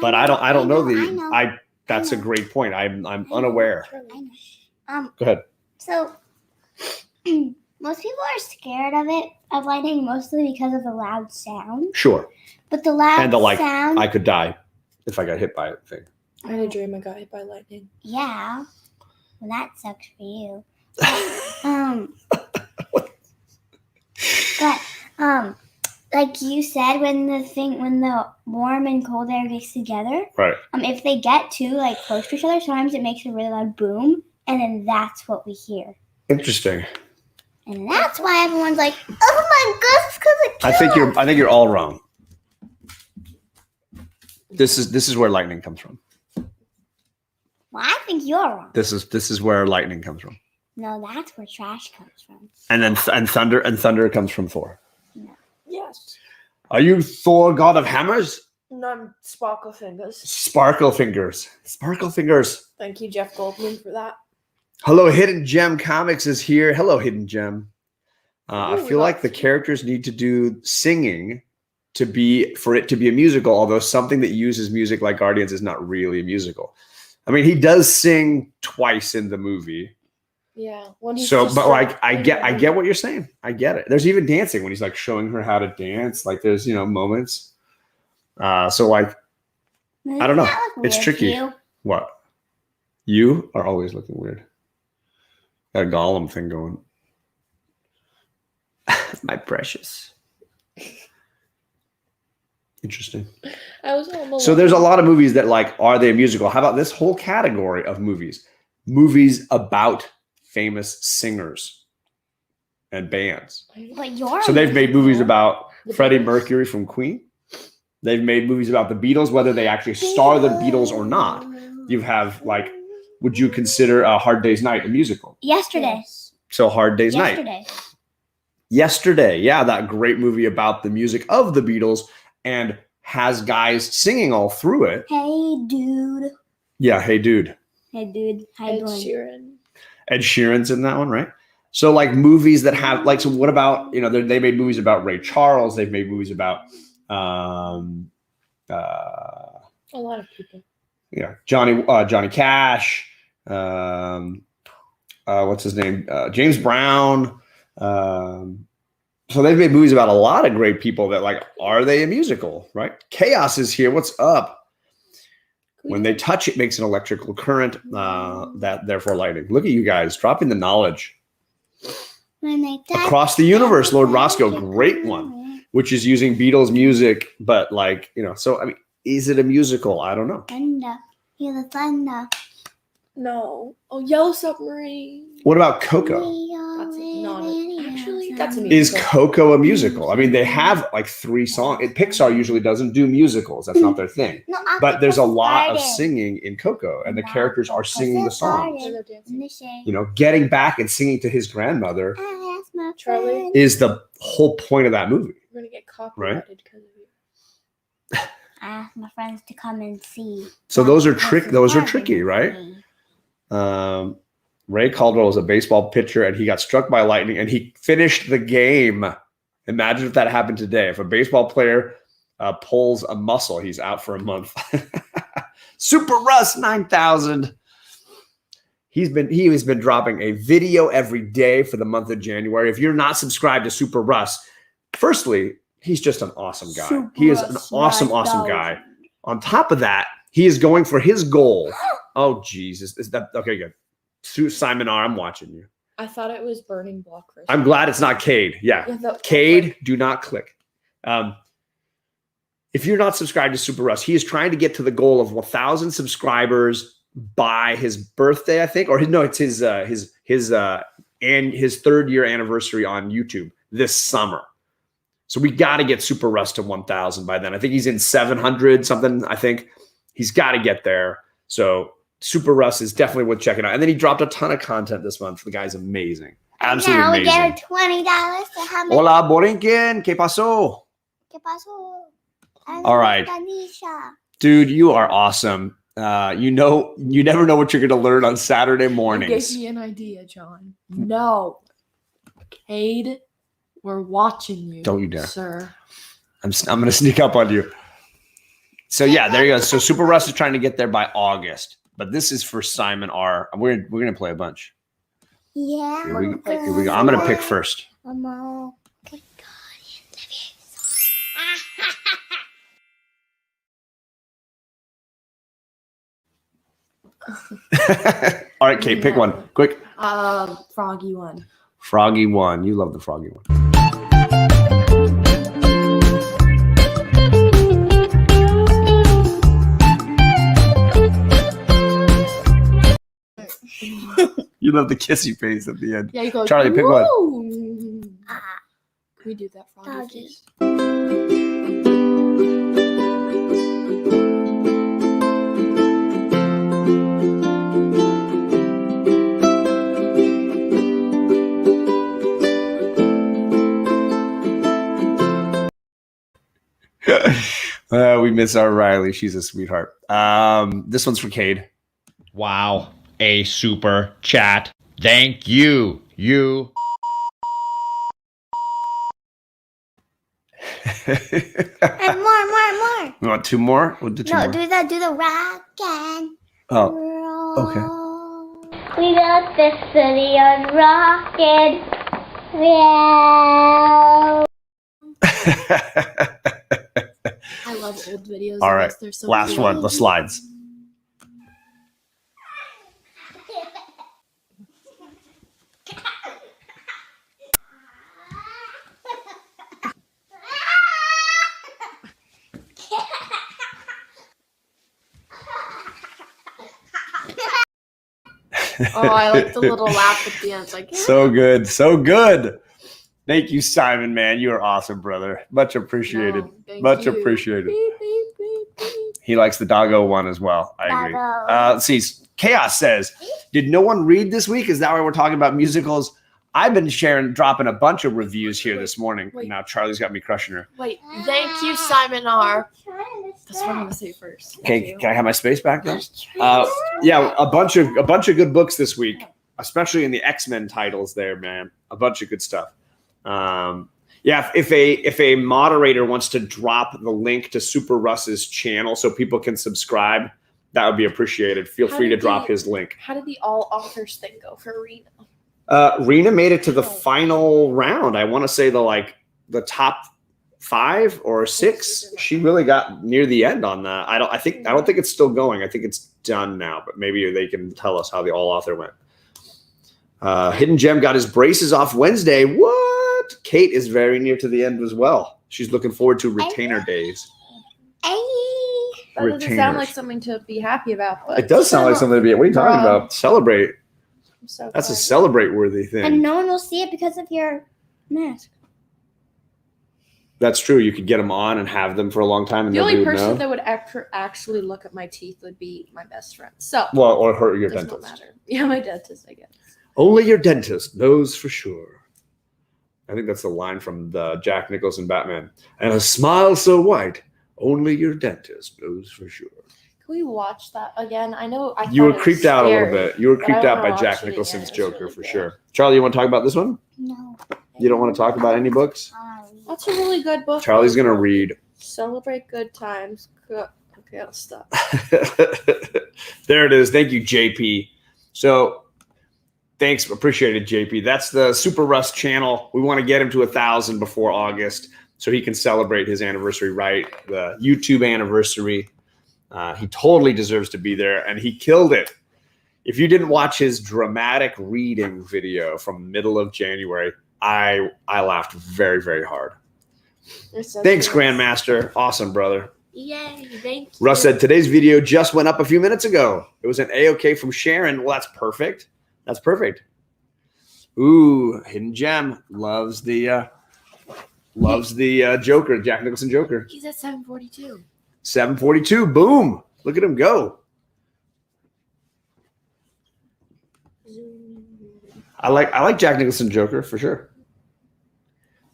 A: But I don't know
C: I know.
A: that's a
C: know.
A: great point. I'm unaware.
C: I know.
A: Go ahead.
C: So most people are scared of lightning mostly because of the loud sound.
A: Sure.
C: But the loud
A: And the like
C: sound,
A: I could die if I got hit by a thing.
B: I had a dream I got hit by lightning.
C: yeah. Well, that sucks for you. But like you said, when the warm and cold air gets together,
A: Right.
C: if they get too like close to each other, sometimes it makes a really loud boom, and then that's what we hear.
A: Interesting.
C: And that's why everyone's like, "Oh my gosh, because it killed."
A: I think you're all wrong. This is where lightning comes from.
C: Well, I think you're wrong.
A: This is where lightning comes from.
C: No, that's where trash comes from.
A: And then thunder comes from Thor.
B: Yes.
A: Are you Thor, god of hammers?
B: None sparkle fingers.
A: Sparkle fingers. Sparkle fingers.
B: Thank you, Jeff Goldblum, for that.
A: Hello, Hidden Gem Comics is here. Hello, Hidden Gem. I
B: Ooh,
A: feel like the
B: that's-
A: characters need to do singing for it to be a musical, although something that uses music like Guardians is not really a musical. I mean, he does sing twice in the movie.
B: Yeah. When he's
A: So,
B: just,
A: but like, I
B: in
A: get
B: the-
A: what you're saying. I get it. There's even dancing when he's like showing her how to dance. Like there's, moments. So like, I don't know.
C: Doesn't that look
A: It's
C: weird to
A: tricky.
C: you?
A: what? You are always looking weird. Got a Gollum thing going. My precious. Interesting.
B: I was home
A: So there's a lot of movies that like, are they a musical? How about this whole category of movies? Movies about famous singers and bands.
C: But you're
A: So they've made movies about
B: The
A: Freddie
B: Beatles.
A: Mercury from Queen. They've made movies about the Beatles, whether they actually star the Beatles or not. You have like, would you consider A Hard Day's Night a musical?
C: yesterday.
A: So Hard Day's Night.
C: Yesterday.
A: yesterday. Yeah, that great movie about the music of the Beatles and has guys singing all through it.
C: Hey, dude.
A: Yeah, hey, dude.
C: Hey, dude. How you
B: Ed
C: doing?
B: Sheeran.
A: Ed Sheeran's in that one, right? So like movies that have like, so what about, you know, they made movies about Ray Charles. They've made movies about,
B: A lot of people.
A: yeah, Johnny Cash. What's his name? James Brown. So they've made movies about a lot of great people that like, are they a musical, right? Chaos is here. What's up? When they touch it, makes an electrical current, that therefore lightning. Look at you guys dropping the knowledge.
C: When they
A: Across the Universe, Lord Roscoe, great one, which is using Beatles music, but like, you know, so I mean, is it a musical? I don't know.
C: Thunder. Hear the thunder.
B: No. Oh, Yellow Submarine.
A: What about Coco?
B: That's not actually. That's a
A: Is
B: musical.
A: Coco a musical? I mean, they have like 3 songs. Pixar usually doesn't do musicals. That's not their thing.
C: No,
A: But there's a lot of
C: Octopus
A: singing in Coco, and the
C: Garden.
A: characters are singing the songs.
B: They're dancing.
C: In the shade.
A: You know, getting back and singing to his grandmother
C: I asked my
B: Charlie?
C: friend.
A: is the whole point of that movie.
B: We're gonna get copyrighted because of you.
C: I asked my friends to come and see.
A: So those are
C: This is
A: those are
C: happening
A: tricky,
C: for
A: right?
C: me.
A: Ray Caldwell was a baseball pitcher and he got struck by lightning and he finished the game. Imagine if that happened today. If a baseball player pulls a muscle, he's out for a month. Super Russ 9000. He has been dropping a video every day for the month of January. If you're not subscribed to Super Russ, firstly, he's just an awesome guy.
C: Super
A: He is an
C: Russ
A: awesome
C: 9000.
A: guy. On top of that, he is going for his goal. Oh, Jesus. Is that okay? Good. Simon R., I'm watching you.
B: I thought it was Burning Block first.
A: I'm glad it's not Cade. Yeah. Cade, do not click. If you're not subscribed to Super Russ, he is trying to get to the goal of 1,000 subscribers by his birthday, I think, or it's his 3rd year anniversary on YouTube this summer. So we got to get Super Russ to 1,000 by then. I think he's in 700 something. I think he's got to get there. So Super Russ is definitely worth checking out. And then he dropped a ton of content this month. The guy's amazing. Absolutely
C: now
A: amazing.
C: we get a $20 to help me.
A: Hola, Borinquen. ¿Qué pasó?
C: ¿Qué pasó?
A: All right.
C: Tanisha.
A: Dude, you are awesome. You never know what you're going to learn on Saturday
B: You gave
A: mornings.
B: me an idea, John. No. Cade, we're watching you.
A: Don't you dare.
B: Sir.
A: I'm going to sneak up on you. So yeah, there you go. So Super Russ is trying to get there by August, but this is for Simon R. We're going to play a bunch.
C: Yeah.
A: Here we go. I'm going to pick first.
C: Mama.
A: All right, Kate, pick one. Quick.
B: Froggy one.
A: Froggy one. You love the Froggy one. You love the kissy face at the end.
B: Yeah, you go.
A: Charlie, pick one.
B: Woo!
C: Ah,
B: Can we do that froggy
C: Froggy.
B: face?
A: We miss our Riley. She's a sweetheart. This one's for Cade.
D: Wow, a super chat. Thank you. You.
C: and more.
A: We want 2 more? We'll do 2
C: No,
A: more.
C: do the rock and
A: Oh,
C: roll. We got this city on rockin'. Yeah.
B: I love old videos.
A: All
B: of
A: right,
B: this. They're so
A: last
B: cool.
A: one. The slides.
B: Oh, I like the little laugh at the end. It's like,
A: So good. So good. Thank you, Simon, man. You are awesome, brother. Much appreciated.
B: no, thank
A: Much
B: you.
A: appreciated.
B: Beep, beep, beep, beep.
A: He likes the doggo one as well. I agree.
C: Doggo.
A: Let's see. Chaos says, did no one read this week? Is that why we're talking about musicals? I've been dropping a bunch of reviews here this morning.
B: Wait.
A: Now Charlie's got me crushing her.
B: Wait, thank you, Simon R. That's what I'm gonna say first.
A: Okay, can I have my space back though? Yeah, a bunch of good books this week, especially in the X-Men titles. There, man, a bunch of good stuff. Yeah, if a moderator wants to drop the link to Super Russ's channel so people can subscribe, that would be appreciated. Feel free to drop his link.
B: How did the all authors thing go for Rena?
A: Rena made it to the final round. I want to say the top 5 or 6. She really got near the end on that. I don't think it's still going. I think it's done now, but maybe they can tell us how the all author went. Hidden Gem got his braces off Wednesday. What? Kate is very near to the end as well. She's looking forward to retainer days.
B: That doesn't sound like something to be happy about. But
A: It does sound like something to be. What are you talking about? Celebrate.
B: I'm so
A: That's a
B: glad.
A: celebrate worthy thing.
C: And no one will see it because of your mask.
A: That's true. You could get them on and have them for a long time, and
B: The
A: nobody
B: only
A: would
B: person
A: know.
B: that would actually look at my teeth would be my best friend. So
A: Well, or hurt your
B: it does not
A: dentist.
B: matter. Yeah, my dentist, I guess.
A: Only your dentist knows for sure. I think that's the line from the Jack Nicholson Batman. And a smile so white, only your dentist knows for sure.
B: Can we watch that again? I know
A: You were
B: thought it was
A: creeped out a little
B: scary.
A: bit. You were
B: but I
A: creeped out
B: wanna
A: by Jack
B: watch it
A: Nicholson's
B: again. It was
A: Joker
B: really
A: for
B: good.
A: sure. Charlie, you want to talk about this one?
C: No.
A: You don't want to talk about any books?
B: That's a really good book.
A: Charlie's going to read.
B: Celebrate good times. Okay, I'll stop.
A: There it is. Thank you, JP. So thanks. Appreciate it, JP. That's the Super Russ channel. We want to get him to 1,000 before August so he can celebrate his anniversary, right? The YouTube anniversary. He totally deserves to be there, and he killed it. If you didn't watch his dramatic reading video from middle of January, I laughed very, very hard. Thanks, Grandmaster. Awesome, brother.
B: Yay, thank you.
A: Russ said, today's video just went up a few minutes ago. It was an A-OK from Sharon. Well, that's perfect. That's perfect. Ooh, Hidden Gem loves the Joker, Jack Nicholson Joker.
B: He's at 742.
A: 742. Boom. Look at him go. I like Jack Nicholson Joker for sure.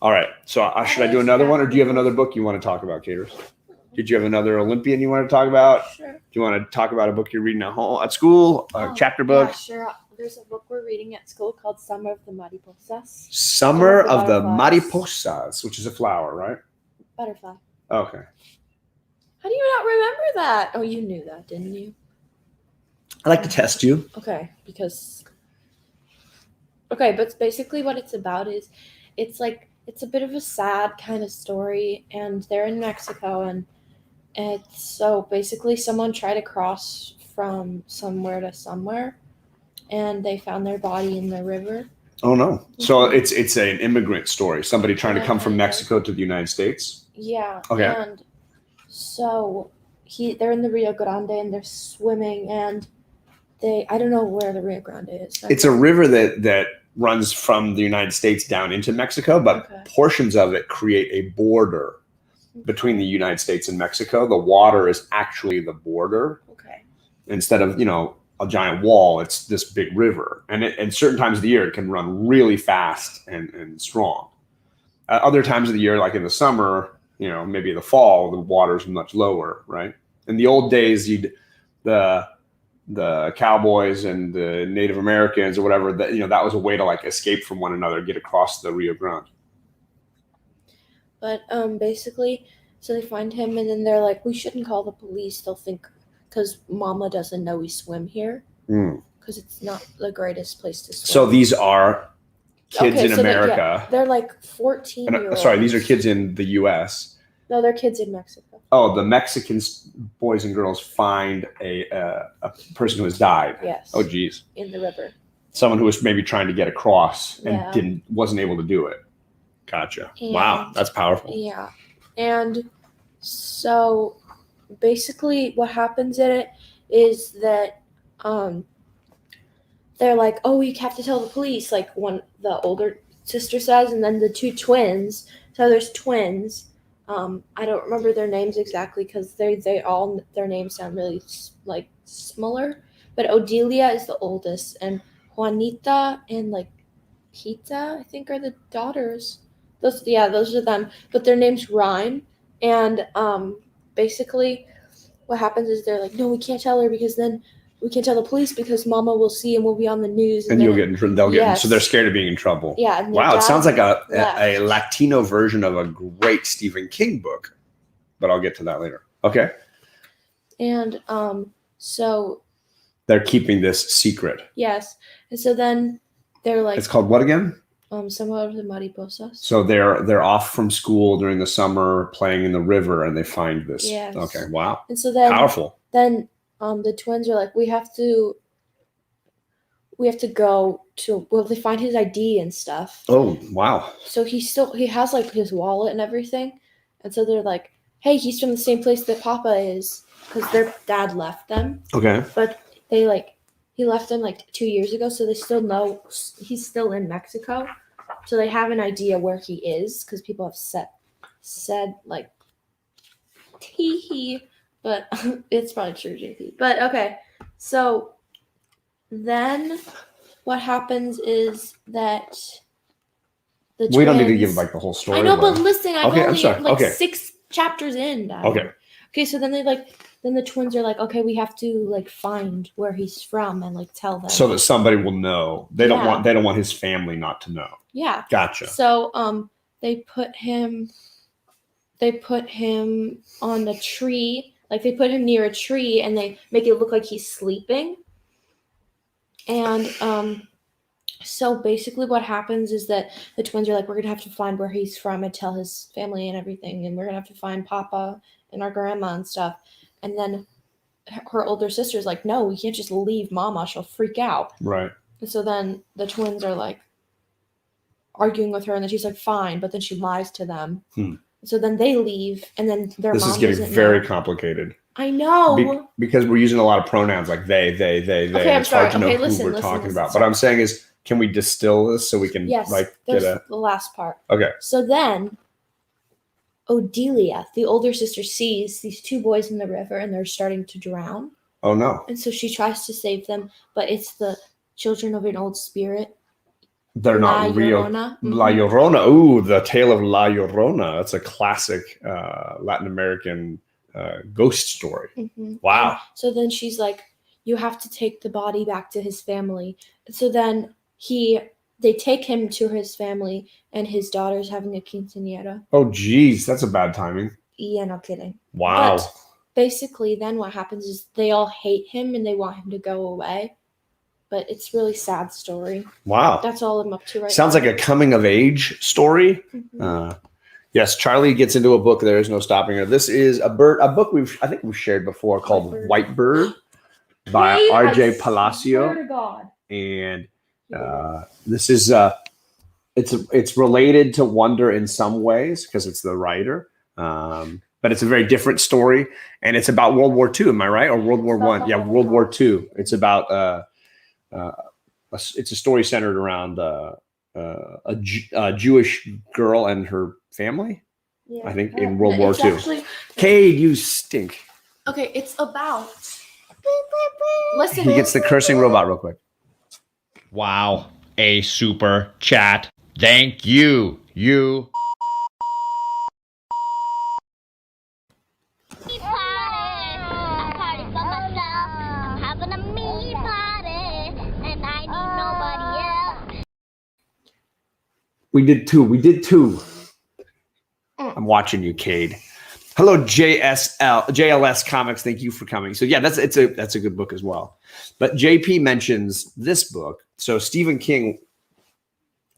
A: All right. So should I do another one, or do you have another book you want to talk about, Caters? Did you have another Olympian you want to talk about?
B: Sure.
A: Do you want to talk about a book you're reading at home, at school, a chapter book?
B: Yeah, sure. There's a book we're reading at school called Summer of the Mariposas.
A: Summer
B: Of the
A: of the
B: Butterflies.
A: Mariposas, which is a flower, right?
B: Butterfly.
A: Okay.
B: How do you not remember that? Oh, you knew that, didn't you?
A: I like to test you.
B: Okay, but basically what it's about is it's a bit of a sad kind of story, and they're in Mexico, and it's so basically someone tried to cross from somewhere to somewhere, and they found their body in the river.
A: Oh no! So it's an immigrant story. Somebody trying to come from Mexico to the United States.
B: Yeah.
A: Okay.
B: And so they're in the Rio Grande and they're swimming, and I don't know where the Rio Grande is.
A: It's a river that runs from the United States down into Mexico, but
B: Okay.
A: portions of it create a border between the United States and Mexico. The water is actually the border
B: Okay.
A: instead of, a giant wall. It's this big river. And at certain times of the year, it can run really fast and strong. At other times of the year, like in the summer, maybe the fall, the water's much lower, right? In the old days, the cowboys and the Native Americans or whatever, that was a way to escape from one another, get across the Rio Grande.
B: But basically, so they find him, and then they're like, we shouldn't call the police. They'll think, because Mama doesn't know we swim here, because it's not the greatest place to swim.
A: So these are kids
B: Okay,
A: in
B: so
A: America.
B: They're like 14-year-olds.
A: Sorry, these are kids in the U.S.
B: No, they're kids in Mexico.
A: Oh, the Mexican boys and girls find a person who has died.
B: Yes.
A: Oh, geez.
B: In the river.
A: Someone who was maybe trying to get across and
B: Yeah.
A: wasn't able to do it. Gotcha.
B: And-
A: Wow, that's powerful.
B: Yeah. And so basically what happens in it is that they're like, oh, you have to tell the police, like the older sister says, and then the two twins. So there's twins. I don't remember their names exactly because they all their names sound really similar. But Odelia is the oldest, and Juanita and Pizza, I think, are the daughters. Those are them. But their names rhyme, and basically, what happens is they're like, no, we can't tell her because then we can't tell the police because Mama will see and we'll be on the news.
A: And you'll get in trouble. They'll get
B: Yes.
A: so they're scared of being in trouble.
B: Yeah. And their
A: Wow, it
B: dad
A: sounds like a
B: left.
A: Latino version of a great Stephen King book, but I'll get to that later. Okay,
B: And so
A: they're keeping this secret.
B: yes, and so then they're like,
A: It's called what again?
B: somewhat of the mariposas.
A: So they're off from school during the summer, playing in the river, and they find this.
B: Yes.
A: Okay, wow,
B: And so then
A: powerful.
B: then the twins are like, we have to go to, well, they find his ID and stuff.
A: Oh, wow.
B: So he has like his wallet and everything, and so they're like, hey, he's from the same place that Papa is, because their dad left them,
A: Okay,
B: but he left them like 2 years ago, so they still know he's still in Mexico, so they have an idea where he is, because people have said like tee, but it's probably true, JP. But okay, so then what happens is that the
A: we don't need to give
B: twins-
A: like the whole story.
B: I know, but
A: line.
B: listen, I'm
A: Okay, I'm
B: only
A: sorry.
B: like
A: Okay.
B: 6 chapters in. Dad.
A: Okay,
B: Okay, so then then the twins are like, okay, we have to like find where he's from and like tell them.
A: so that somebody will know. They don't
B: Yeah.
A: want his family not to know.
B: Yeah.
A: Gotcha.
B: So they put him on a tree, like they put him near a tree and they make it look like he's sleeping. And so basically what happens is that the twins are like, we're gonna have to find where he's from and tell his family and everything, and we're gonna have to find Papa and our grandma and stuff. And then her older sister's like, no, we can't just leave Mama, she'll freak out.
A: Right.
B: And so then the twins are like arguing with her, and then she's like, fine, but then she lies to them. So then they leave, and then their
A: This
B: mom
A: is getting
B: doesn't
A: very
B: know.
A: complicated.
B: I know.
A: Because we're using a lot of pronouns like they.
B: Okay,
A: and
B: I'm
A: it's hard
B: sorry.
A: to know
B: Okay,
A: who
B: listen,
A: we're
B: listen,
A: talking
B: listen,
A: about.
B: sorry.
A: What I'm saying is, can we distill this so we can
B: Yes,
A: like
B: there's
A: get a
B: the last part.
A: okay?
B: So then Odelia, the older sister, sees these 2 boys in the river and they're starting to drown.
A: Oh no,
B: And so she tries to save them, but it's the children of an old spirit.
A: they're
B: La
A: not real.
B: Llorona.
A: La
B: Mhm.
A: Llorona. Ooh, the tale of La Llorona. That's a classic Latin American ghost story.
B: Mhm.
A: Wow.
B: So then she's like, you have to take the body back to his family. So then they take him to his family, and his daughter's having a quinceañera.
A: Oh geez, that's a bad timing.
B: Yeah, no kidding.
A: Wow.
B: But basically, then what happens is they all hate him and they want him to go away. But it's really sad story.
A: Wow.
B: That's all I'm up to right
A: Sounds
B: now.
A: like a coming of age story.
B: Mhm.
A: Yes, Charlie gets into a book. There is no stopping her. This is a book I think we've shared before called White Bird by
B: Babe, I
A: R.J.
B: swear
A: Palacio,
B: to God.
A: and this is it's related to Wonder in some ways because it's the writer, but it's a very different story, and it's about World War II. Am I right? Or World War One? Yeah, World War II. It's about it's a story centered around a Jewish girl and her family.
B: Yeah.
A: I think in World War
B: It's
A: II.
B: actually-
A: Cade, you stink.
B: okay, it's about. Listen.
A: He gets the cursing robot real quick.
D: Wow. A super chat. Thank you. You.
C: Me party. I party by myself. I'm having a me party, and I need nobody else.
A: We did two. I'm watching you, Cade. Hello, JLS Comics. Thank you for coming. So yeah, that's a good book as well. But JP mentions this book. So Stephen King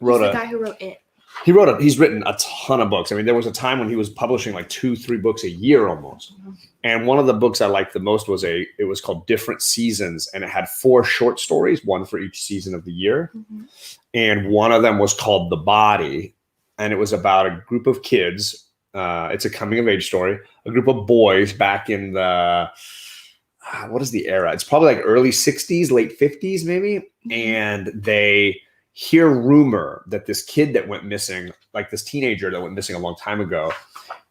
A: wrote
B: He's the guy who wrote it.
A: He's written a ton of books. I mean, there was a time when he was publishing like 2-3 books a year almost. And one of the books I liked the most was it was called Different Seasons, and it had 4 short stories, one for each season of the year.
B: Mhm.
A: And one of them was called The Body, and it was about a group of kids. It's a coming of age story. A group of boys back in the what is the era? It's probably like early 60s, late 50s maybe. And they hear rumor that this kid that went missing, like this teenager that went missing a long time ago,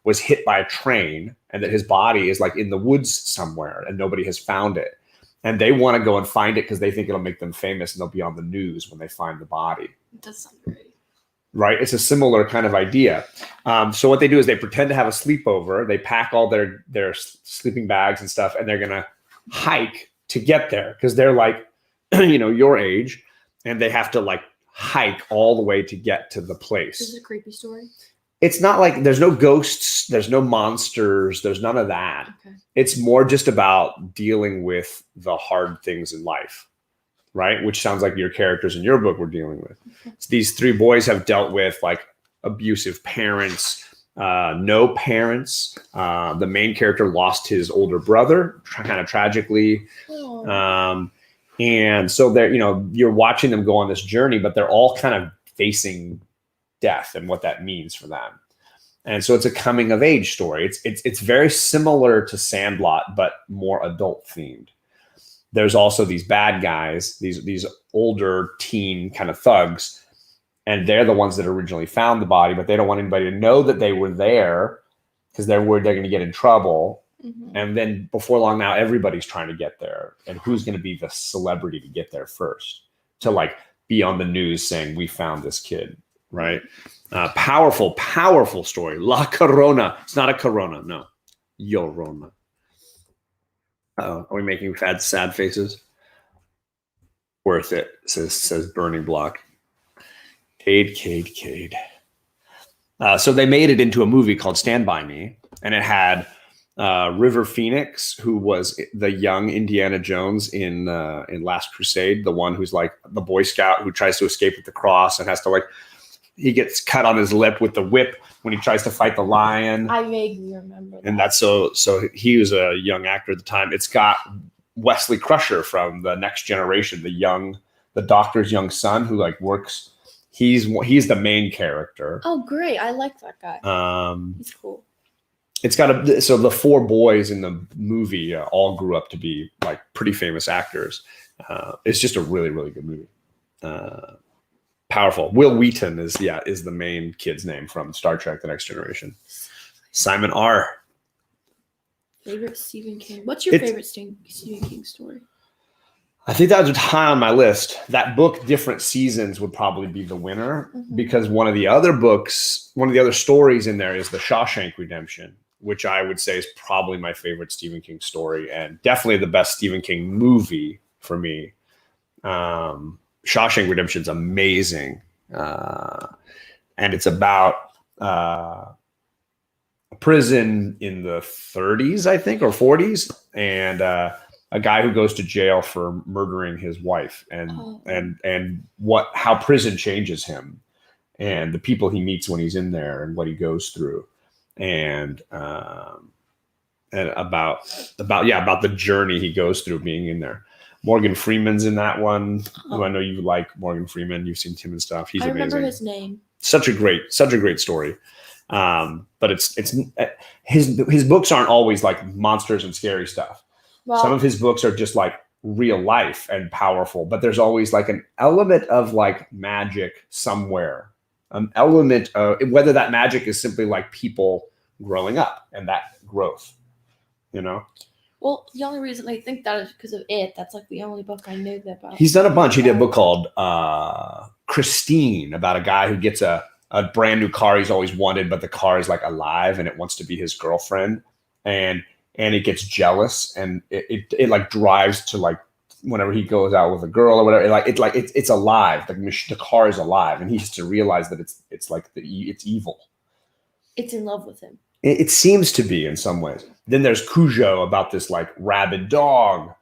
A: was hit by a train, and that his body is like in the woods somewhere and nobody has found it. And they want to go and find it because they think it'll make them famous and they'll be on the news when they find the body.
B: It does sound great.
A: Right? It's a similar kind of idea. So what they do is they pretend to have a sleepover. They pack all their sleeping bags and stuff, and they're going to hike to get there because they're like, your age, and they have to like hike all the way to get to the place.
B: This is a creepy story.
A: It's not like there's no ghosts, there's no monsters, there's none of that.
B: Okay.
A: It's more just about dealing with the hard things in life, right? Which sounds like your characters in your book were dealing with. So these three boys have dealt with like abusive parents, no parents. The main character lost his older brother kind of tragically.
B: Oh.
A: And so they're, you're watching them go on this journey, but they're all kind of facing death and what that means for them. And so it's a coming of age story. It's very similar to Sandlot, but more adult themed. There's also these bad guys, these older teen kind of thugs, and they're the ones that originally found the body, but they don't want anybody to know that they were there because they're worried they're going to get in trouble.
B: Mm-hmm.
A: And then before long now, everybody's trying to get there. And who's going to be the celebrity to get there first? To like be on the news saying, we found this kid, right? Powerful, powerful story. La Corona. It's not a Corona, no. Llorona. Are we making sad faces? Worth it, says Burning Block. Cade. So they made it into a movie called Stand By Me, and it had River Phoenix, who was the young Indiana Jones in Last Crusade, the one who's like the Boy Scout who tries to escape with the cross and has to he gets cut on his lip with the whip when he tries to fight the lion.
B: I vaguely remember that.
A: And that's so he was a young actor at the time. It's got Wesley Crusher from The Next Generation, the doctor's young son who works. He's the main character.
B: Oh, great. I like that guy. He's cool.
A: It's got so the four boys in the movie all grew up to be pretty famous actors. It's just a really, really good movie. Powerful. Will Wheaton is the main kid's name from Star Trek: The Next Generation. Simon R.
B: Favorite Stephen King. What's your favorite Stephen King story?
A: I think that was high on my list. That book, Different Seasons, would probably be the winner because one of the other stories in there is The Shawshank Redemption, which I would say is probably my favorite Stephen King story and definitely the best Stephen King movie for me. Shawshank Redemption is amazing. And it's about a prison in the 30s, I think, or 40s. And a guy who goes to jail for murdering his wife and how prison changes him and the people he meets when he's in there and what he goes through. And about the journey he goes through being in there. Morgan Freeman's in that one. Oh. I know you like Morgan Freeman. You've seen him and stuff. He's amazing. I remember
B: his name.
A: Such a great story. But it's his books aren't always like monsters and scary stuff. Well, some of his books are just like real life and powerful, but there's always like an element of like magic somewhere. An element of whether that magic is simply like people growing up and that growth, Well, the only reason I think that is because of it. That's like the only book I knew about. He's done a bunch. He did a book called Christine about a guy who gets a brand new car he's always wanted, but the car is like alive and it wants to be his girlfriend. And it gets jealous and it like drives to like whenever he goes out with a girl or whatever, it's alive. The car is alive and he has to realize that it's evil. It's in love with him. It seems to be in some ways. Then there's Cujo about this like rabid dog,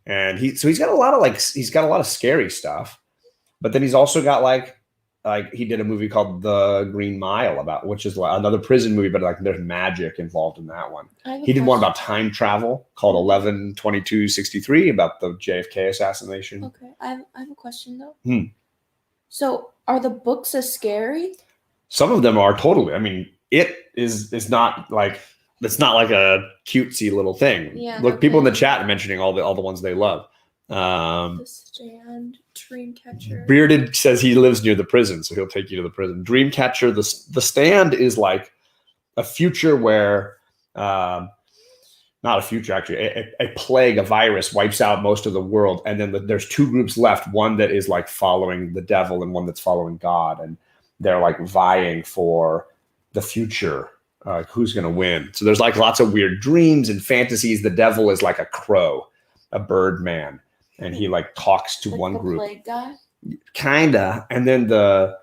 A: and he's got a lot of scary stuff, but then he's also got like he did a movie called The Green Mile which is like another prison movie, but like there's magic involved in that one. He did one about time travel called 11/22/63 about the JFK assassination. Okay, I have a question though. So are the books as scary? Some of them are totally. I mean. It is not like it's not like a cutesy little thing. Yeah. Look, people in the chat are mentioning all the ones they love. The Stand, Dreamcatcher. Bearded says he lives near the prison, so he'll take you to the prison. Dreamcatcher, the Stand is like a future where not not a future actually, a plague, a virus wipes out most of the world, and then there's two groups left, one that is like following the devil and one that's following God, and they're like vying for the future, who's going to win. So there's like lots of weird dreams and fantasies. The devil is like a crow, a bird man, and he like talks to
B: Like
A: one
B: the
A: group,
B: plague guy?
A: kinda, and then the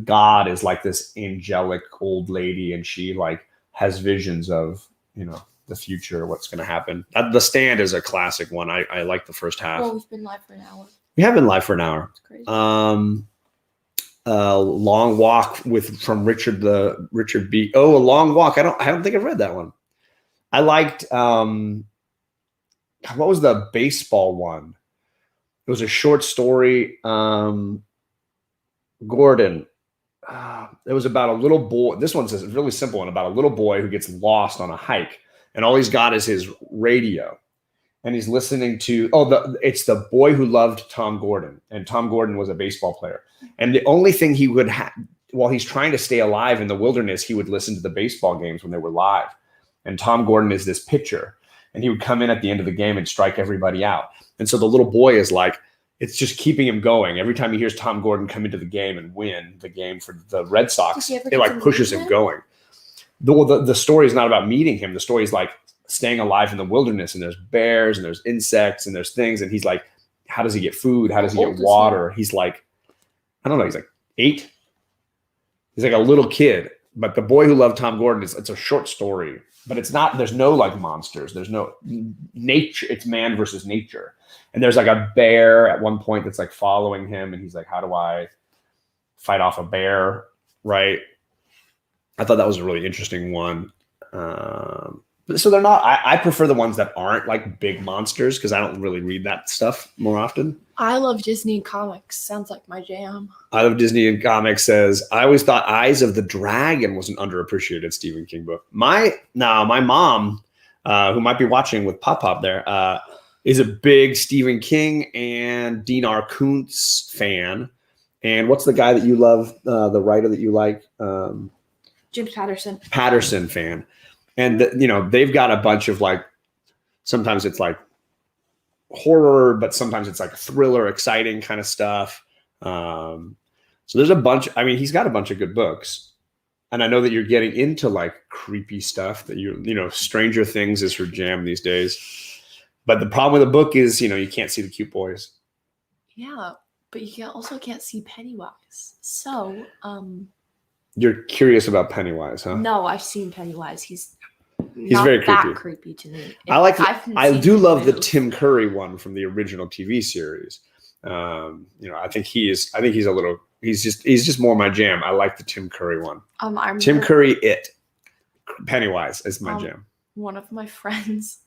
A: God is like this angelic old lady, and she like has visions of, you know, the future, what's going to happen. The Stand is a classic one. I like the first half.
B: Well, we've been live for an hour.
A: We have been live for an hour.
B: It's crazy.
A: Long Walk from Richard B. Oh, A Long Walk. I don't think I've read that one. I liked what was the baseball one? It was a short story. Gordon. It was about a little boy. This one's a really simple one about a little boy who gets lost on a hike, and all he's got is his radio, and he's listening to it's The Boy Who Loved Tom Gordon, and Tom Gordon was a baseball player, and the only thing he would have while he's trying to stay alive in the wilderness, he would listen to the baseball games when they were live, and Tom Gordon is this pitcher, and he would come in at the end of the game and strike everybody out, and so the little boy is like, it's just keeping him going. Every time he hears Tom Gordon come into the game and win the game for the Red Sox, it like pushes him going. The story is not about meeting him. The story is like staying alive in the wilderness, and there's bears and there's insects and there's things. And he's like, how does he get food? How does he get water? He's like, I don't know. He's like 8. He's like a little kid. But The Boy Who Loved Tom Gordon, it's a short story, but it's not, there's no like monsters. There's no nature. It's man versus nature. And there's like a bear at one point that's like following him. And he's like, how do I fight off a bear? Right. I thought that was a really interesting one. So they're not, I prefer the ones that aren't like big monsters, because I don't really read that stuff more often.
B: I love Disney comics. Sounds like my jam.
A: I Love Disney and Comics says, I always thought Eyes of the Dragon was an underappreciated Stephen King book. My mom, who might be watching with Pop there, is a big Stephen King and Dean R. Koontz fan. And what's the guy that you love, the writer that you like?
B: James Patterson.
A: Patterson fan. And, they've got a bunch of like, sometimes it's like horror, but sometimes it's like thriller, exciting kind of stuff. So there's a bunch, he's got a bunch of good books. And I know that you're getting into like creepy stuff that Stranger Things is her jam these days. But the problem with the book is, you can't see the cute boys.
B: Yeah, but you also can't see Pennywise. So,
A: you're curious about Pennywise, huh?
B: no, I've seen Pennywise. He's
A: not very
B: that creepy to me.
A: I do love the Tim Curry one from the original TV series. I think he's just more my jam. I like the Tim Curry one. Tim Curry, Pennywise is my jam.
B: One of my friends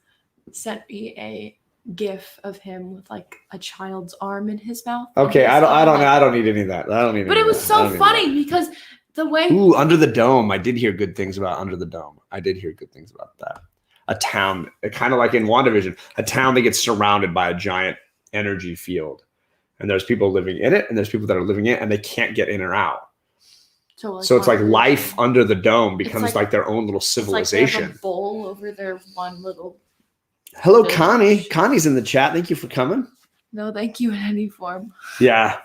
B: sent me a GIF of him with like a child's arm in his mouth.
A: Okay, I don't need any of that.
B: But it was so funny because the way.
A: Ooh, Under the Dome. I did hear good things about Under the Dome. I did hear good things about that. A town, kind of like in WandaVision, a town that gets surrounded by a giant energy field. And there's people living in it, and there's people that are living in it, and they can't get in or out. So it's like life under the dome becomes like their own little civilization.
B: It's like they have a bowl over their one little.
A: Hello, Connie. Connie's in the chat. Thank you for coming.
B: No, thank you in any form.
A: Yeah.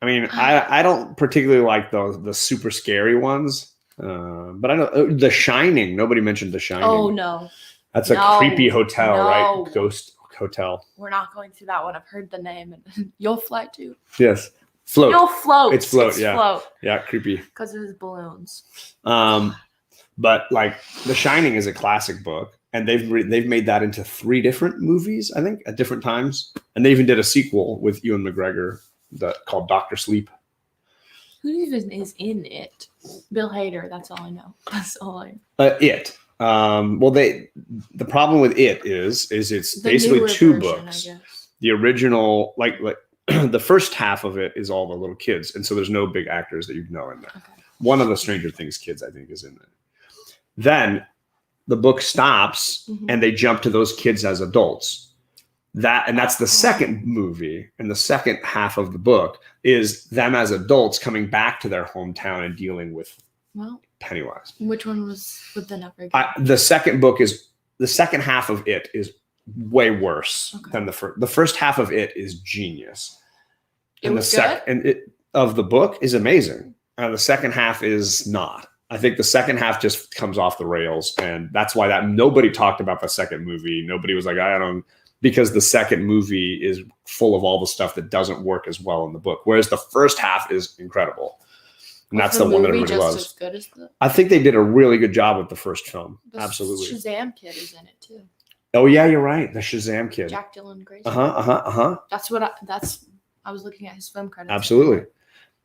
A: I don't particularly like the super scary ones. But I know The Shining. Nobody mentioned The Shining.
B: Oh, no.
A: That's a creepy hotel, right? Ghost hotel.
B: We're not going through that one. I've heard the name. And you'll fly too.
A: Yes. Float.
B: You'll float.
A: It's float, yeah.
B: Float.
A: Yeah, creepy.
B: Because it was balloons.
A: But like The Shining is a classic book. And they've made that into 3 different movies, I think, at different times. And they even did a sequel with Ewan McGregor called Dr. Sleep.
B: Who even is in it? Bill Hader. That's all I know. That's all I
A: know. It. The problem with it is it's basically 2 books. The original, like the first half of it is all the little kids. And so there's no big actors that you know in there. Okay. One of the Stranger Things kids, I think, is in there. Then the book stops and they jump to those kids as adults. That's the second movie, and the second half of the book is them as adults coming back to their hometown and dealing with Pennywise.
B: Which one was with the never?
A: The second book is the second half of it is way worse than the first. The first half of it is genius.
B: It was good?
A: And it of the book is amazing. The second half is not. I think the second half just comes off the rails, and that's why that nobody talked about the second movie. Nobody was like, I don't, because the second movie is full of all the stuff that doesn't work as well in the book, whereas the first half is incredible, and that's the one that everybody loves.
B: As good as the
A: I think they did a really good job with the first film.
B: the
A: Absolutely.
B: Shazam kid is in it too.
A: Oh yeah, you're right. The Shazam kid.
B: Jack Dylan Grace.
A: That's
B: I was looking at his film credits.
A: absolutely.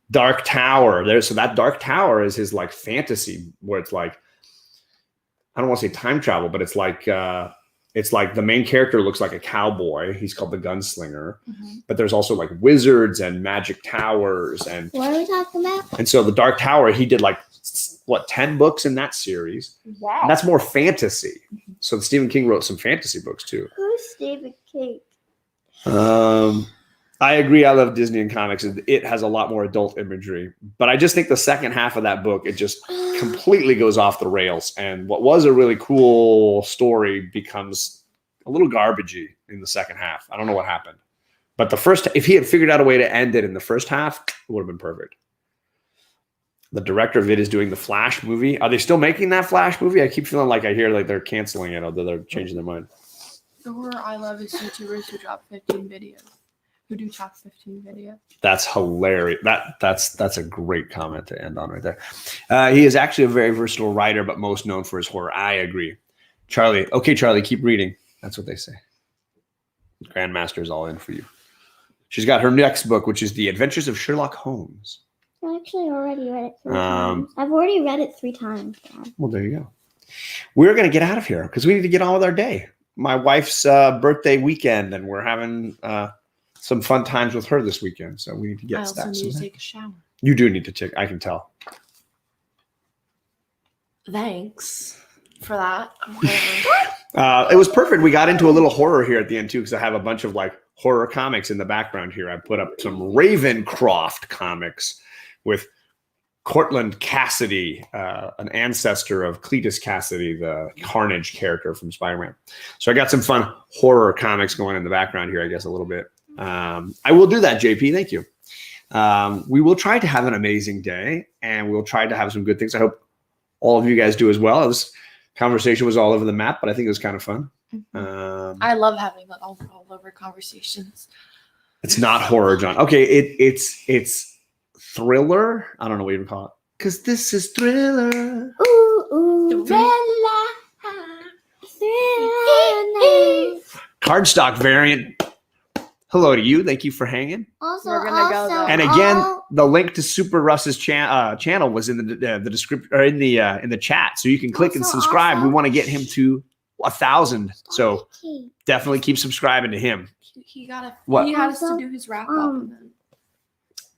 A: Dark Tower. So that Dark Tower is his like fantasy where it's like, I don't want to say time travel, but it's like the main character looks like a cowboy. He's called the Gunslinger, but there's also like wizards and magic towers and
C: What are we talking about?
A: and so the Dark Tower, he did like 10 books in that series.
B: Wow.
A: And that's more fantasy. So Stephen King wrote some fantasy books too.
C: Who's Stephen King?
A: I agree. I love Disney and comics. It has a lot more adult imagery, but I just think the second half of that book, it just completely goes off the rails. And what was a really cool story becomes a little garbagey in the second half. I don't know what happened, but if he had figured out a way to end it in the first half, it would have been perfect. The director of it is doing the Flash movie. Are they still making that Flash movie? I keep feeling like I hear like they're canceling it or they're changing their mind.
B: The horror I love is YouTubers who drop 15 videos. Who do top 15 videos?
A: That's hilarious. That's a great comment to end on right there. He is actually a very versatile writer, but most known for his horror. I agree. Charlie. Okay, Charlie, keep reading. That's what they say. Grandmaster's all in for you. She's got her next book, which is The Adventures of Sherlock Holmes.
C: I actually already read it 3 times. I've already read it 3 times, Dad.
A: Well, there you go. We're going to get out of here because we need to get on with our day. My wife's birthday weekend, and we're having some fun times with her this weekend. So we need to get
B: I also
A: that.
B: need to take a shower.
A: You do need to take. I can tell.
B: Thanks for that.
A: It was perfect. We got into a little horror here at the end too, because I have a bunch of like horror comics in the background here. I put up some Ravencroft comics with Cortland Cassidy, an ancestor of Cletus Cassidy, the Carnage character from Spider-Man. So I got some fun horror comics going in the background here, I guess, a little bit. I will do that, JP. Thank you. We will try to have an amazing day, and we'll try to have some good things. I hope all of you guys do as well. This conversation was all over the map, but I think it was kind of fun.
B: I love having all over conversations.
A: It's not horror, John. Okay, it's thriller. I don't know what you would call it. Because this is Thriller.
C: Ooh, Thriller. Thriller.
A: Cardstock variant. Hello to you. Thank you for hanging.
C: Also,
B: We're gonna go there.
A: And again, the link to Super Russ's channel was in the description or in the chat, so you can click and
C: Also,
A: subscribe. We want to get him to 1,000, so
C: Kate.
A: definitely keep subscribing to him.
B: He has
C: Also,
B: to do his wrap up. And then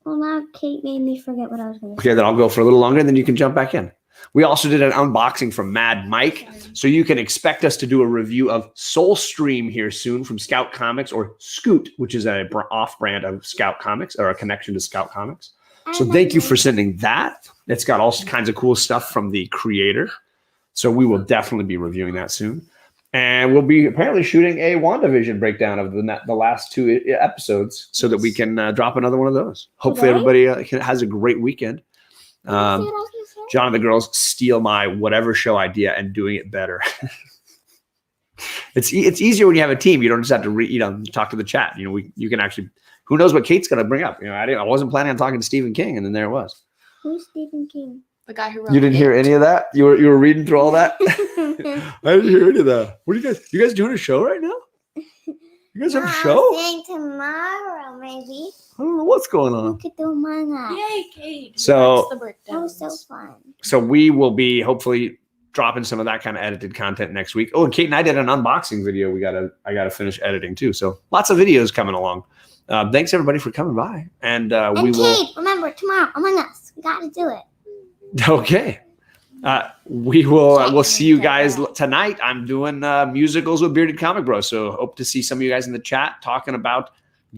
C: Well, now Kate made me forget what I was going to say.
A: Okay, then I'll go for a little longer, and then you can jump back in. We also did an unboxing from Mad Mike, so you can expect us to do a review of Soul Stream here soon from Scout Comics, or Scoot, which is a off-brand of Scout Comics, or a connection to Scout Comics. So thank you for sending that. It's got all kinds of cool stuff from the creator. So we will definitely be reviewing that soon. And we'll be apparently shooting a WandaVision breakdown of the last 2 episodes so that we can drop another one of those. Hopefully everybody has a great weekend. John and the girls steal my whatever show idea and doing it better. It's easier when you have a team. You don't just have to talk to the chat. You can actually, who knows what Kate's going to bring up. I wasn't planning on talking to Stephen King, and then there it was.
C: Who's Stephen King?
B: the guy who wrote
A: You didn't hear any of that? You were reading through all that?
C: I
A: I didn't hear any of that. What are you guys doing a show right now? You guys have a show?
C: Saying tomorrow, maybe.
A: I don't know what's going
C: We
A: on.
C: could do manga.
B: Yay, Kate.
A: So-
B: That's the
C: That was so
B: breakdowns.
C: fun.
A: So we will be hopefully dropping some of that kind of edited content next week. Oh, and Kate and I did an unboxing video. I gotta finish editing too. So lots of videos coming along. Thanks everybody for coming by, and
C: And
A: we will.
C: Kate, remember, tomorrow, Among Us. We got to do it.
A: Okay. We will. We'll see you guys tonight. I'm doing musicals with Bearded Comic Bros. So hope to see some of you guys in the chat talking about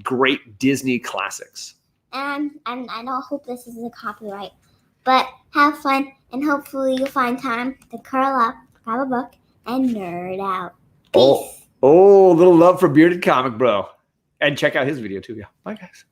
A: great Disney classics.
C: And I don't hope this is a copyright, but have fun, and hopefully you'll find time to curl up, grab a book, and nerd out.
A: Oh,
C: Peace.
A: oh, little love for Bearded Comic Bro. And check out his video too. Yeah. Bye, guys.